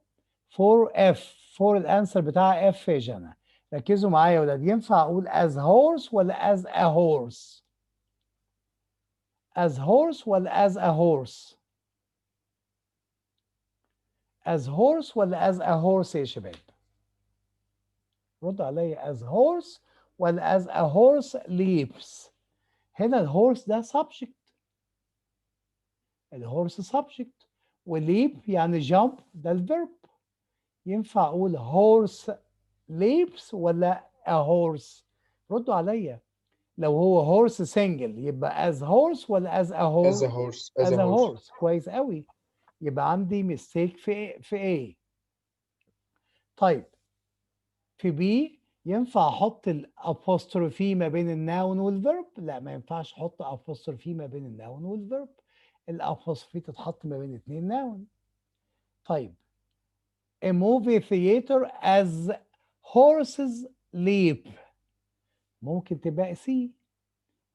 فور اف، فور الانسر بتاعها اف يا جنى. ركزوا معايا يا ولاد، ينفع اقول as horse ولا as a horse؟ as horse ولا as a horse؟ as horse ولا as a horse يا شباب؟ رد عليا، as horse ولا as a horse leaps؟ هنا الهورس ده subject، الهورس subject، وليب يعني jump ده الفيرب. ينفع اقول horse leaps ولا a horse؟ ردوا عليا. لو هو horse single يبقى as horse ولا as a as a horse؟ horse as as a a horse. horse. كويس قوي. يبقى عندي ميستيك في A. طيب في B ينفع احط الابوستروفي ما بين الناون والفيرب؟ لا ما ينفعش احط ابوستروفي ما بين الناون والفيرب، الابوستروفي تتحط ما بين اتنين ناون. طيب a movie theater as horses leap، ممكن تبقى سي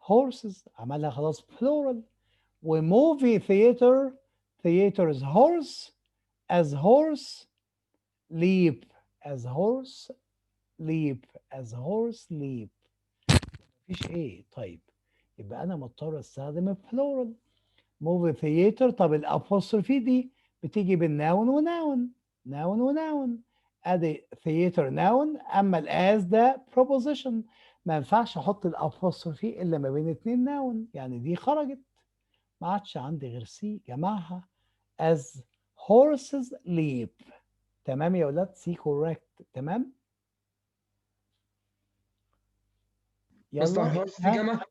horses، عملها خلاص plural. وmovie theater، theater is horse as horse leap، as horse leap، as horse leap. مفيش ايه. طيب يبقى انا مضطر استخدم البلورال موفي ثياتر. طب الابوستروفي دي بتيجي بالناون وناون، ناون وناون، ادي ثياتر ناون، اما الاز ده بروبوزيشن، ما ينفعش احط الابوستروفي الا ما بين اتنين ناون، يعني دي خرجت، ما عادش عندي غير سي جمعها as horses leap. تمام يا ولاد؟ سي كوريكت. تمام مستر يلا. هورس في جامعة.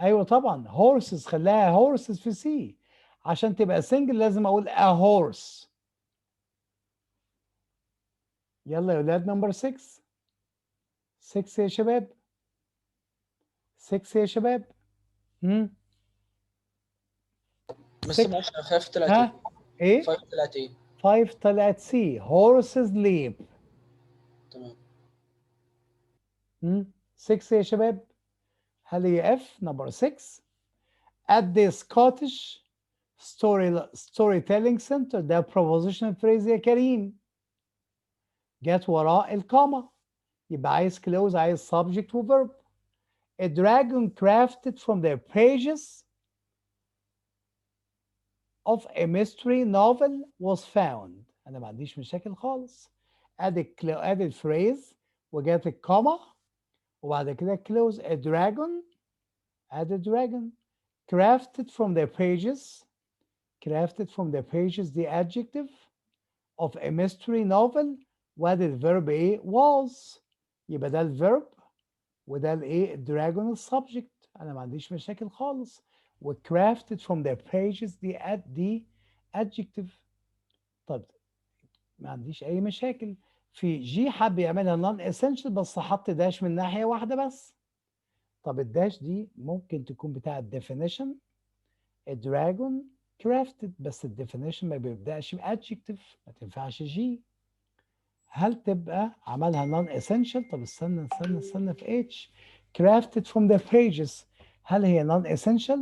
ايوه طبعا هورسز، خلاها هورسز في سي، عشان تبقى سنجل لازم اقول a horse. يلا يا ولاد نمبر 6. 6 يا شباب، 6 يا شباب. بس 6 معلش انا خايف طلعت ها ايه؟ 5 طلعت ايه؟ 5 طلعت سي horses leap. تمام. 6 يا شباب، هل هي اف نمبر 6 at the Scottish storytelling center؟ ده prepositional phrase يا كريم، جت وراء الكاما، يبقى عايز close، عايز subject و verb. A dragon crafted from the pages of a mystery novel was found. أنا ما عنديش مشاكل خالص. ادي الفريز وجات الكاما وبعد كده close. A dragon، ادي dragon crafted from the pages، crafted from the pages the adjective of a mystery novel، وادي الفيرب ايه؟ was. يبقى ده الفيرب وده الايه؟ الدراجون السبجكت. انا ما عنديش مشاكل خالص. و crafted from the pages دي adjective. طب ما عنديش اي مشاكل. في جي حب يعملها non essential بس حط داش من ناحيه واحده بس. طب الداش دي ممكن تكون بتاع الديفينيشن، الدراجون crafted، بس الديفينيشن ما بيبداش adjective، ما تنفعش جي. هل تبقى عملها non essential؟ طب استنى في H crafted from the pages، هل هي non essential؟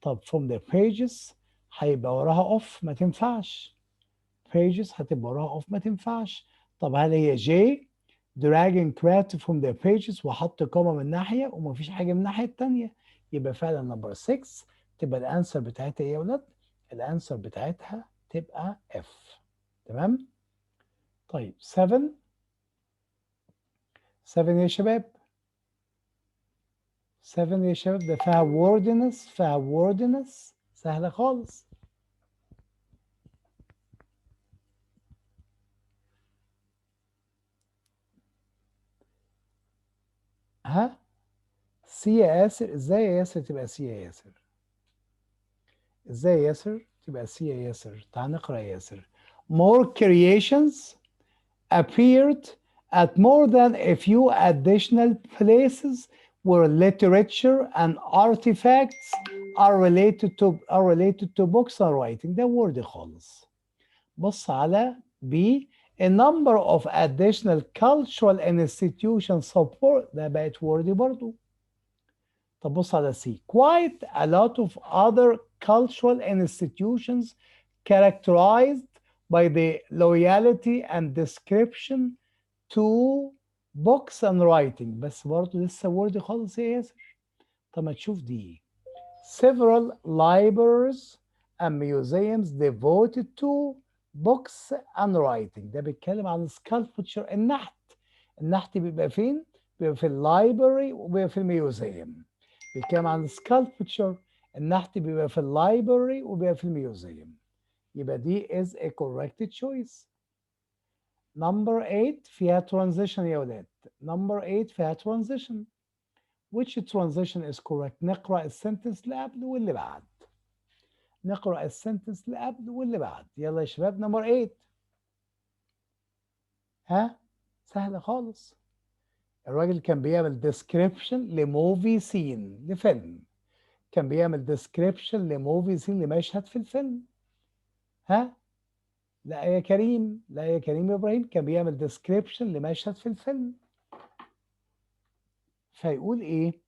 طب from the pages هيبقى وراها off، ما تنفعش. pages هتبقى وراها off، ما تنفعش. طب هل هي J dragging crafted from the pages وحط كوما من ناحية ومفيش حاجة من الناحية التانية، يبقى فعلا نمبر 6 تبقى الانسر بتاعتها ايه يا ولاد؟ الانسر بتاعتها تبقى F. تمام؟ طيب 7 يا شباب، 7 يا شباب ده فيها wordiness سهلة خالص. ها سي يا ياسر، ازاي يا ياسر تبقى سي يا ياسر؟ ازاي يا ياسر تبقى سي يا ياسر؟ تعال نقرا يا ياسر. More creations appeared at more than a few additional places where literature and artifacts are related to books and writing. ده word خالص. بص على B. A number of additional cultural institutions support. ده بقت word برضو. طب بص على C. Quite a lot of other cultural institutions characterized by the loyalty and description to books and writing. بس برضه لسه word خالص يا ياسر. طب ما تشوف دي. Several libraries and museums devoted to books and writing. ده بيتكلم عن sculpture النحت. النحت بيبقى فين؟ بيبقى في اللايبرري وبيبقى في الميوزيوم. بيتكلم عن sculpture النحت بيبقى في اللايبرري وبيبقى في الميوزيوم. يبقى دي is a correct choice. Number 8 فيها transition يا ولاد. Number 8 فيها transition. Which transition is correct؟ نقرأ السنتنس اللي قبل واللي بعد. نقرأ السنتنس اللي قبل واللي بعد. يلا يا شباب نمبر 8. ها؟ سهلة خالص. الراجل كان بيعمل description لموفي سين لفيلم. كان بيعمل description لموفي سين لمشهد في الفيلم. ها؟ لا يا كريم، لا يا كريم إبراهيم، كان بيعمل description لمشهد في الفيلم. فيقول إيه؟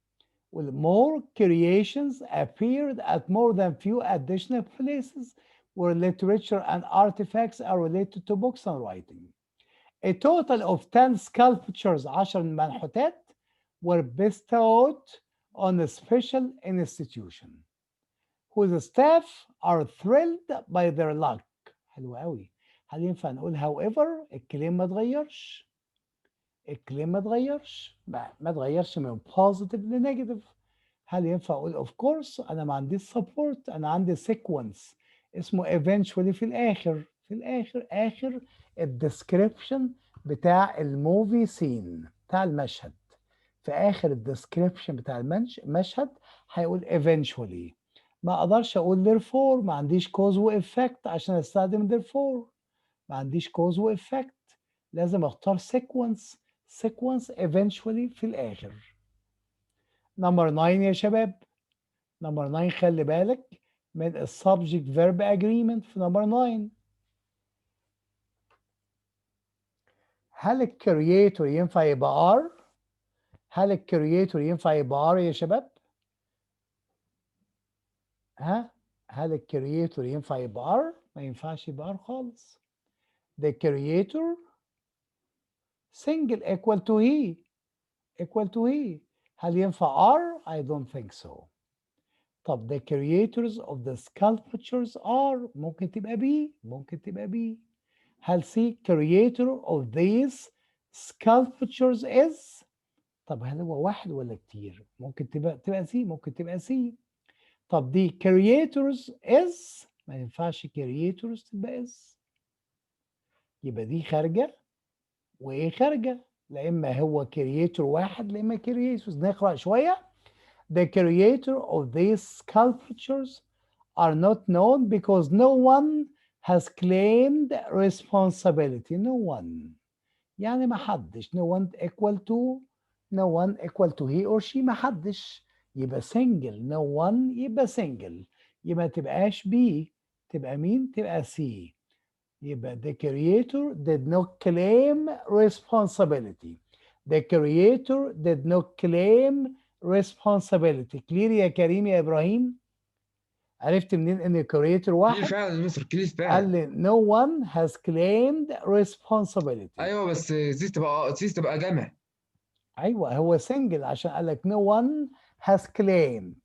Well, more creations appeared at more than few additional places where literature and artifacts are related to books and writing. A total of 10 sculptures 10 منحوتات were bestowed on a special institution whose staff are thrilled by their luck. حلو قوي. هل ينفع نقول however؟ الكلام ما اتغيرش. الكلام ما اتغيرش، ما اتغيرش من positive لنيجاتيف. هل ينفع اقول of course؟ انا ما عنديش support، انا عندي sequence اسمه eventually في الاخر. في الاخر اخر الديسكريبشن بتاع الموفي سين بتاع المشهد. في اخر الديسكريبشن بتاع المشهد هيقول eventually. ما اقدرش اقول therefore، ما عنديش cause و effect عشان استخدم therefore. ما عنديش cause و effect، لازم اختار sequence eventually في الاخر. نمبر 9 يا شباب. نمبر 9 خلي بالك من السبجكت فيرب اجريمنت في نمبر 9. هل الكرييتور ينفع يبقى ار؟ هل الكرييتور ينفع يبقى ار يا شباب؟ ها؟ هل الكرييتور ينفع يبقى ار؟ ما ينفعش يبقى ار خالص. The creator single equal to he. equal to he. هل ينفع R؟ I don't think so. طب the creators of the sculptures are ممكن تبقى B. ممكن تبقى B. هل C creator of these sculptures is؟ طب هل هو واحد ولا كتير؟ ممكن تبقى C. ممكن تبقى C. طب دي creators is ما ينفعش creators تبقى is. يبقى دي خارجة وإيه خارجة؟ لا إما هو creator واحد لا إما creators. نقرأ شوية. The creator of these sculptures are not known because no one has claimed responsibility. No one. يعني ما حدش. No one equal to he or she. ما حدش. يبقى single. No one يبقى single. يبقى تبقاش B. تبقى مين؟ تبقى C. يبقى the creator did not claim responsibility. The creator did not claim responsibility. clear يا كريم يا إبراهيم؟ عرفت منين إن creator واحد؟ كلير فعلا مستر، كلير قال فعلا. لي no one has claimed responsibility. ايوه بس زيز تبقى جمع. أيوه هو single عشان قال لك no one has claimed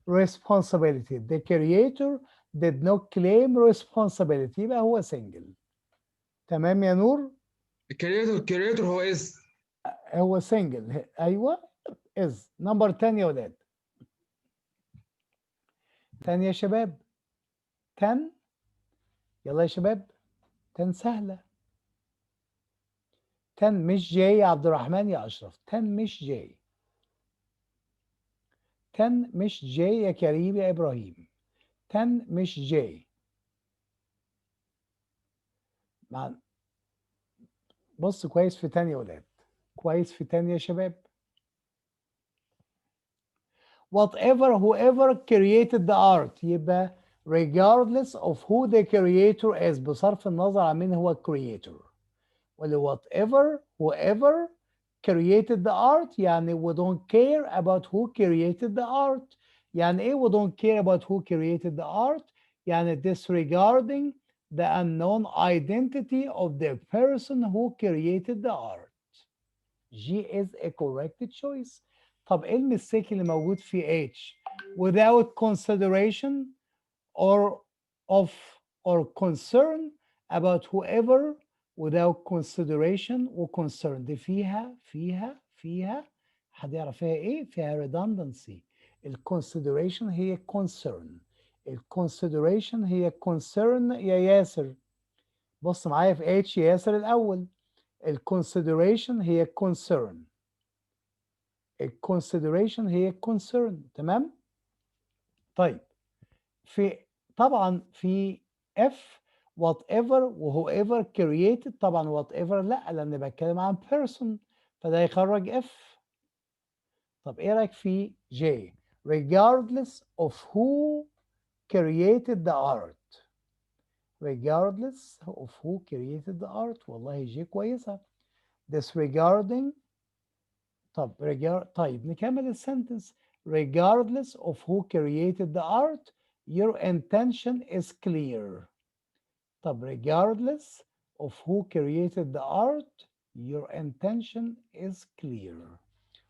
responsibility. The creator did not claim responsibility. يبقى هو single. تمام يا نور؟ الكريتور هو از. هو single. ايوه is. نمبر 10 يا ولاد. 10 يا شباب. 10. يلا يا شباب. 10 سهلة. 10 مش جاي يا عبد الرحمن يا أشرف. 10 مش جاي. 10 مش جاي يا كريم يا إبراهيم. 10 مش جاي. بص كويس في 10 يا ولاد. كويس في 10 يا شباب. Whatever whoever created the art يبقى regardless of who the creator is بصرف النظر عن مين هو creator. ولا whatever whoever created the art يعني we don't care about who created the art. يعني ايه we don't care about who created the art؟ يعني disregarding the unknown identity of the person who created the art. G is a correct choice. طب ايه المستيك اللي موجود في H؟ without consideration or of or concern about whoever without consideration و concern دي فيها حد يعرف فيها ايه؟ فيها redundancy. الconsideration هي concern. الconsideration هي concern يا ياسر. بص معايا في H يا ياسر الأول. الconsideration هي concern. الconsideration هي concern. تمام؟ طيب طبعا في F whatever و whoever created. طبعا whatever لا لأن بتكلم عن person فده يخرج F. طب ايه رأيك في J regardless of who created the art. regardless of who created the art. والله J كويسة. disregarding. طيب نكمل السنتنس. regardless of who created the art your intention is clear. طب regardless of who created the art your intention is clear.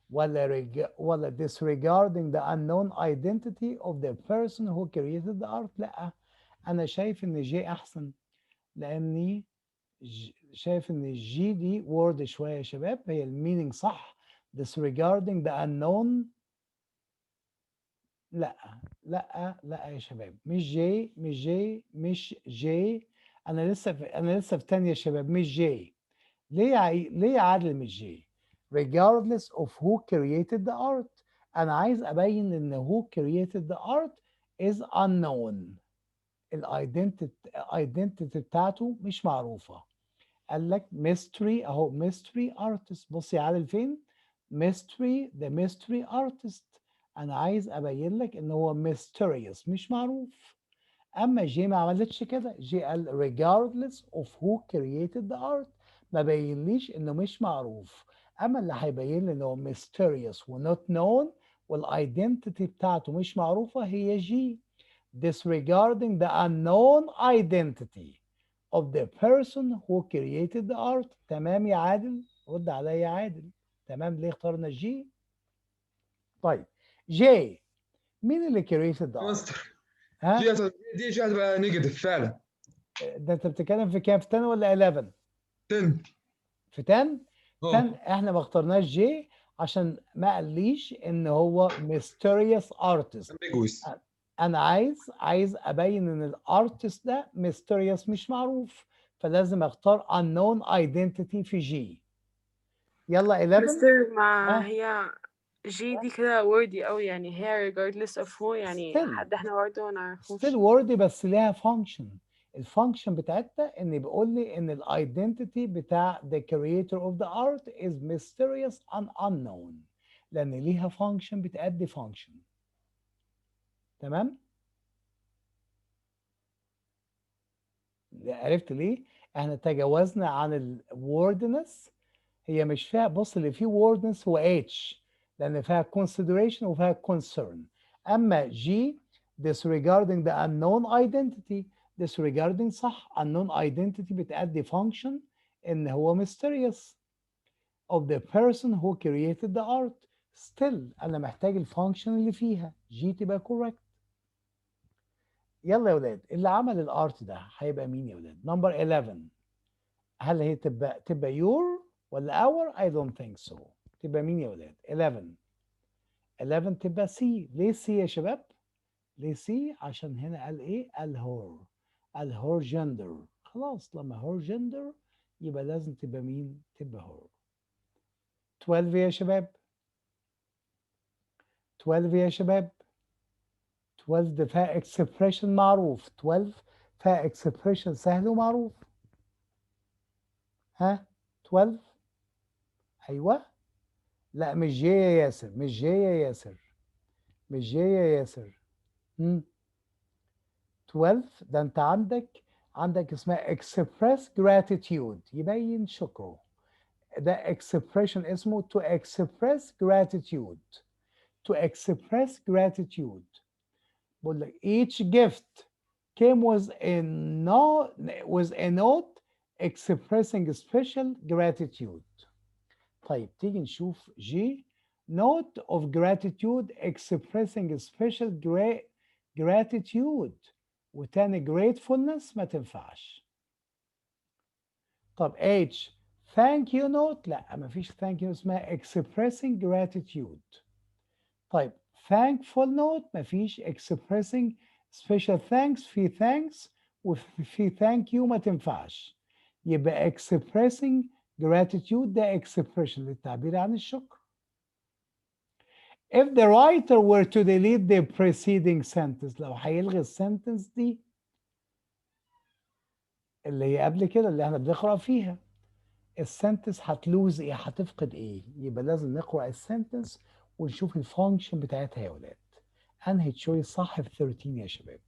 ولا disregarding the unknown identity of the person who created the art. لا أنا شايف إن جي أحسن لأني شايف إن الجي دي وورد شوية يا شباب. هي المينينج صح. disregarding the unknown لا يا شباب. مش جي. انا لسه في تانية يا شباب. مش جي. ليه يا عادل مش جي؟ regardless of who created the art. انا عايز ابين ان who created the art is unknown. الايدنتيتي بتاعته مش معروفة. قال لك mystery اهو mystery artist. بص يا عادل فين؟ the mystery artist. أنا عايز أبين لك إن هو mysterious مش معروف. أما جي ما عملتش كده. جي قال regardless of who created the art. ما بينليش إنه مش معروف. أما اللي هيبين لي إنه هو mysterious و not known والايدنتيتي بتاعته مش معروفة هي جي. disregarding the unknown identity of the person who created the art. تمام يا عادل؟ رد عليا يا عادل. تمام. ليه اخترنا جي؟ طيب جي مين اللي created the art؟ ماستر. ها؟ دي هتبقى نيجاتيف فعلا. ده انت بتتكلم في كام؟ في 10 ولا 11؟ 10. في 10؟ 10 احنا ما اخترناش جي عشان ما قاليش ان هو mysterious artist. ambiguous. انا عايز ابين ان الارتست ده mysterious مش معروف فلازم اختار unknown identity في جي. يلا 11. مستر ما هي جي دي كده وردي أوي يعني هي regardless of who يعني حد احنا برضه منعرفوش. still wordي بس ليها function. الفانكشن بتاعتها ان بيقول لي ان الايدنتيتي بتاع the creator of the art is mysterious and unknown لان ليها function بتأدي function. تمام؟ عرفت ليه؟ احنا تجاوزنا عن الوردنس. هي مش فيها. بص اللي فيه wordness هو H لأن فيها consideration وفيها concern. أما G disregarding the unknown identity. disregarding صح. unknown identity بتأدي function إن هو mysterious of the person who created the art. still أنا محتاج الفانكشن اللي فيها جي تبقى correct. يلا يا ولاد اللي عمل الارت ده هيبقى مين يا ولاد؟ نمبر 11. هل هي تبقى your ولا our؟ I don't think so. تبقى مين يا ولاد؟ 11. 11 تبقى سي. ليه سي يا شباب؟ ليه سي؟ عشان هنا قال ايه؟ قال هور. قال هور جندر. خلاص لما هور جندر يبقى لازم تبقى مين؟ تبقى هور. 12 يا شباب. 12 يا شباب. 12 ده فيها expression معروف. 12 فيها expression سهل ومعروف. ها 12 ايوه. لا مش جي يا ياسر، مش جي يا ياسر، مش جي يا ياسر. 12 ده انت عندك اسمها express gratitude، يبين شكره. ده expression اسمه to express gratitude. to express gratitude. بقول لك each gift came with a note expressing special gratitude. طيب تيجي نشوف G. note of gratitude expressing special gratitude وتاني gratefulness ما تنفعش. طب H thank you note، لا ما فيش thank you اسمها expressing gratitude. طيب thankful note ما فيش expressing special thanks. في thanks وفي thank you ما تنفعش. يبقى expressing gratitude ده expression للتعبير عن الشكر. If the writer were to delete the preceding sentence، لو هيلغي السنتنس دي اللي هي قبل كده اللي احنا بنقرأ فيها، السنتنس هتلوز ايه؟ هتفقد ايه؟ يبقى لازم نقرأ السنتنس ونشوف الفانكشن بتاعتها يا ولاد. انهي تشويس صح في 13 يا شباب؟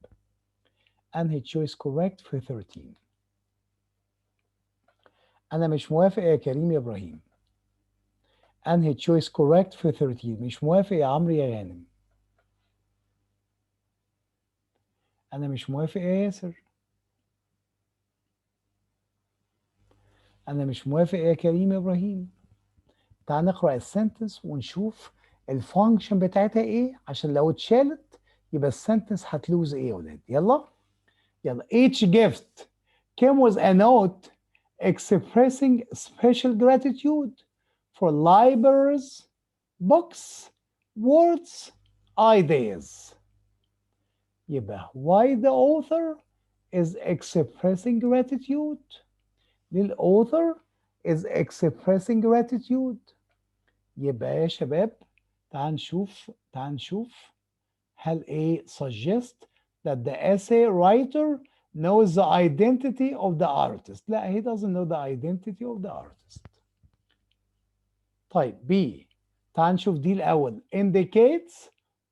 انهي تشويس كوريكت في 13؟ انا مش موافق يا كريم يا ابراهيم. انهي تشويس كوريكت في 13؟ مش موافق يا عمرو يا غانم. انا مش موافق يا ياسر. انا مش موافق يا كريم يا ابراهيم. تعال نقرا السنتنس ونشوف الفانكشن بتاعتها ايه، عشان لو اتشالت يبقى السنتنس هتلوز ايه يا ولاد. يلا each gift came with a note expressing special gratitude for libraries, books, words, ideas. يبقى why the author is expressing gratitude. The author is expressing gratitude. يبقى يا شباب تعال نشوف هل ايه suggest that the essay writer knows the identity of the artist. لا he doesn't know the identity of the artist. طيب B تعال نشوف دي الأول. indicates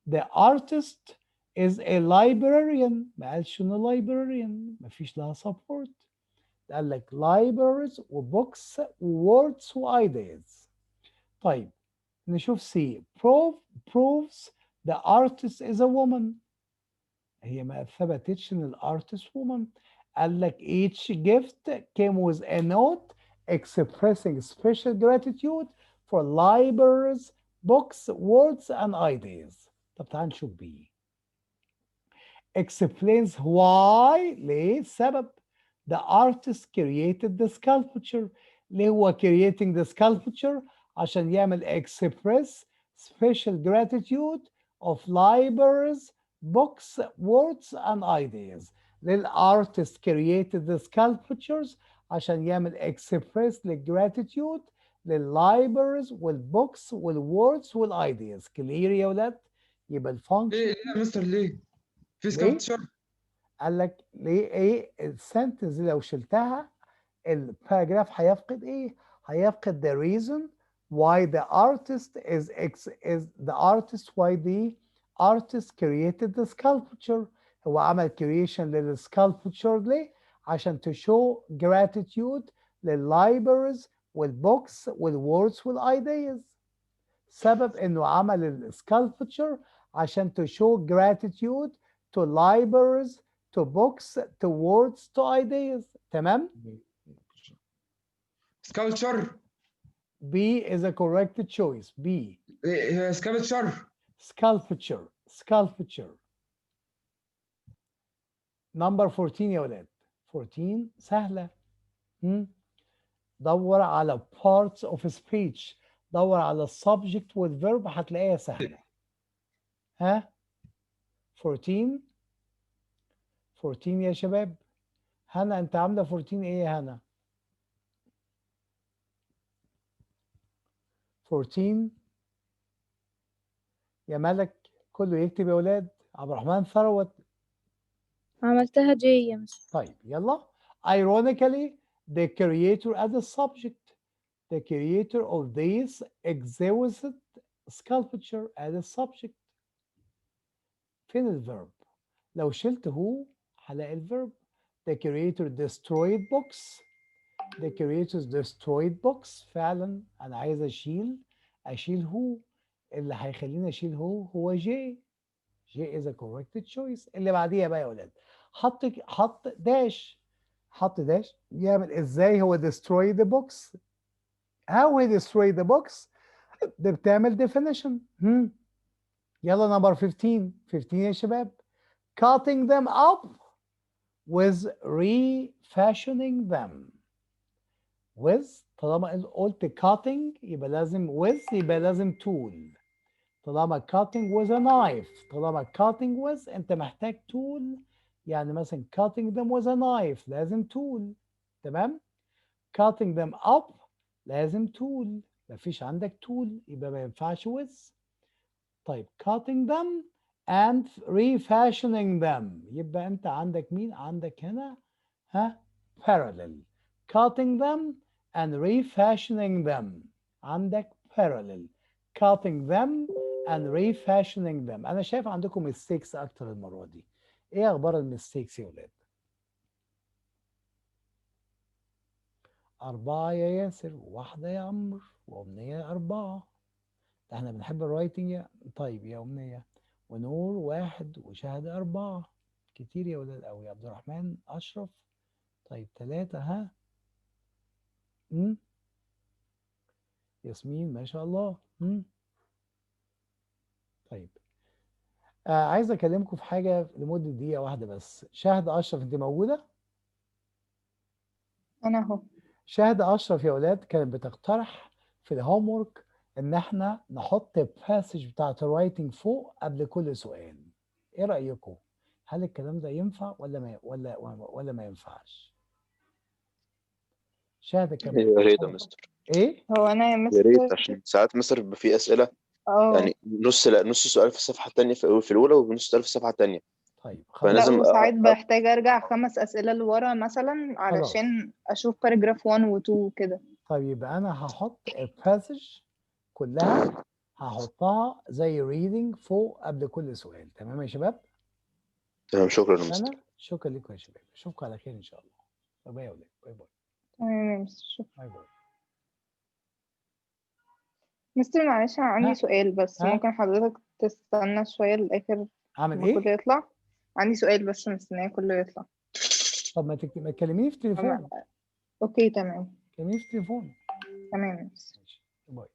the artist is a librarian. ما قالش إنه librarian، ما فيش لها support. قال لك libraries وbooks وwords وideas. طيب نشوف C. proves the artist is a woman. هي ما ثبتتش ان الارتست woman. قال لك each gift came with a note expressing special gratitude for libraries, books, words and ideas. طب تعال نشوف B. explains why. ليه؟ السبب. the artist created the sculpture. ليه هو creating the sculpture؟ عشان يعمل express special gratitude of libraries, books, words and ideas. للartist created the sculptures عشان يعمل express gratitude للlibraries والbooks والwords والايدياز. كلير يا ولاد؟ يبقى الفانكشن ليه يا مستر ليه؟ في سكالتشر؟ قال لك ليه ايه السنتنس لو شلتها الباراجراف هيفقد ايه؟ هيفقد the reason why the artist why the artist created the sculpture. هو عمل creation للسكالبتشر ليه؟ عشان to show gratitude للlibraries والbooks والwords والايدياز. سبب انه عمل السكالبتشر عشان to show gratitude to libraries, to books, to words, to ideas. تمام؟ سكالتشر B is a correct choice. B. سكابتشر. Sculpture. Sculpture. Number 14 يا ولاد. 14 سهلة. دور على parts of speech. دور على subject والverb هتلاقيها سهلة. ها؟ 14 يا شباب. هنا أنت عاملة 14 إيه يا هنا؟ 14 يا ملك. كله يكتب يا ولاد. عبد الرحمن ثروت. عملتها جي يا مستر. طيب يلا. Ironically, the creator as a subject. The creator of this exquisite sculpture as a subject. فين الفيرب؟ لو شلت هو هلاقي الفيرب. The creator destroyed books. The creators destroyed books. فعلا أنا عايز أشيل هو. اللي هيخليني أشيل هو J. J is a correct choice. اللي بعديها بقى يا ولاد. حط داش. يعمل ازاي هو destroy the books. How he destroy the books. ده بتعمل definition. يلا number 15 يا شباب. Cutting them up with refashioning them. with طالما قلت cutting يبقى لازم with يبقى لازم tool. طالما cutting with a knife. طالما cutting with انت محتاج tool. يعني مثلا cutting them with a knife لازم tool. تمام. cutting them up لازم tool. مفيش عندك tool يبقى ما ينفعش with. طيب cutting them and refashioning them يبقى انت عندك مين؟ عندك هنا parallel. cutting them and refashioning them عندك parallel. cutting them and refashioning them. انا شايف عندكم mistakes اكتر المره دي. ايه اخبار المستيكس يا ولاد؟ 4 يا ياسر، 1 يا عمرو، وأمنية 4. ده احنا بنحب الرايتنج. طيب يا أمنية. ونور 1 وشهد 4. كتير يا ولاد أوي. يا عبد الرحمن أشرف. طيب 3 ياسمين ما شاء الله. طيب عايز أكلمكم في حاجة لمدة دقيقة واحدة بس. شهد أشرف أنت موجودة؟ أنا أهو. شهد أشرف يا ولاد كانت بتقترح في الهوم ورك إن إحنا نحط الباسج بتاعت الرايتنج فوق قبل كل سؤال. إيه رأيكم؟ هل الكلام ده ينفع ولا ما ينفعش؟ شهد كانت يا ريت يا مستر. إيه؟ هو أنا يا يا مستر ريت عشان ساعات مستر بيبقى فيه أسئلة يعني نص سؤال في الصفحة التانية في الأولى ونص سؤال في الصفحة التانية. طيب لا فلازم وساعات بحتاج أرجع 5 أسئلة لورا مثلا علشان أشوف باراجراف 1 و 2 كده. طيب يبقى أنا هحط الباسج كلها هحطها زي ريدنج فوق قبل كل سؤال. تمام يا شباب؟ تمام. شكرا يا مستر. شكرا لكم يا شباب. أشوفكم على خير إن شاء الله. باي باي يا ولاد. باي باي. تمام يا مستر. باي باي. مستر معلش أنا عندي سؤال بس ممكن حضرتك تستنى شوية للآخر أعمل لما إيه؟ كله يطلع. عندي سؤال بس مستنية كله يطلع. طب ما تكلميني في التليفون. أوكي تمام. كلميني في التليفون. تمام يا مستر. باي.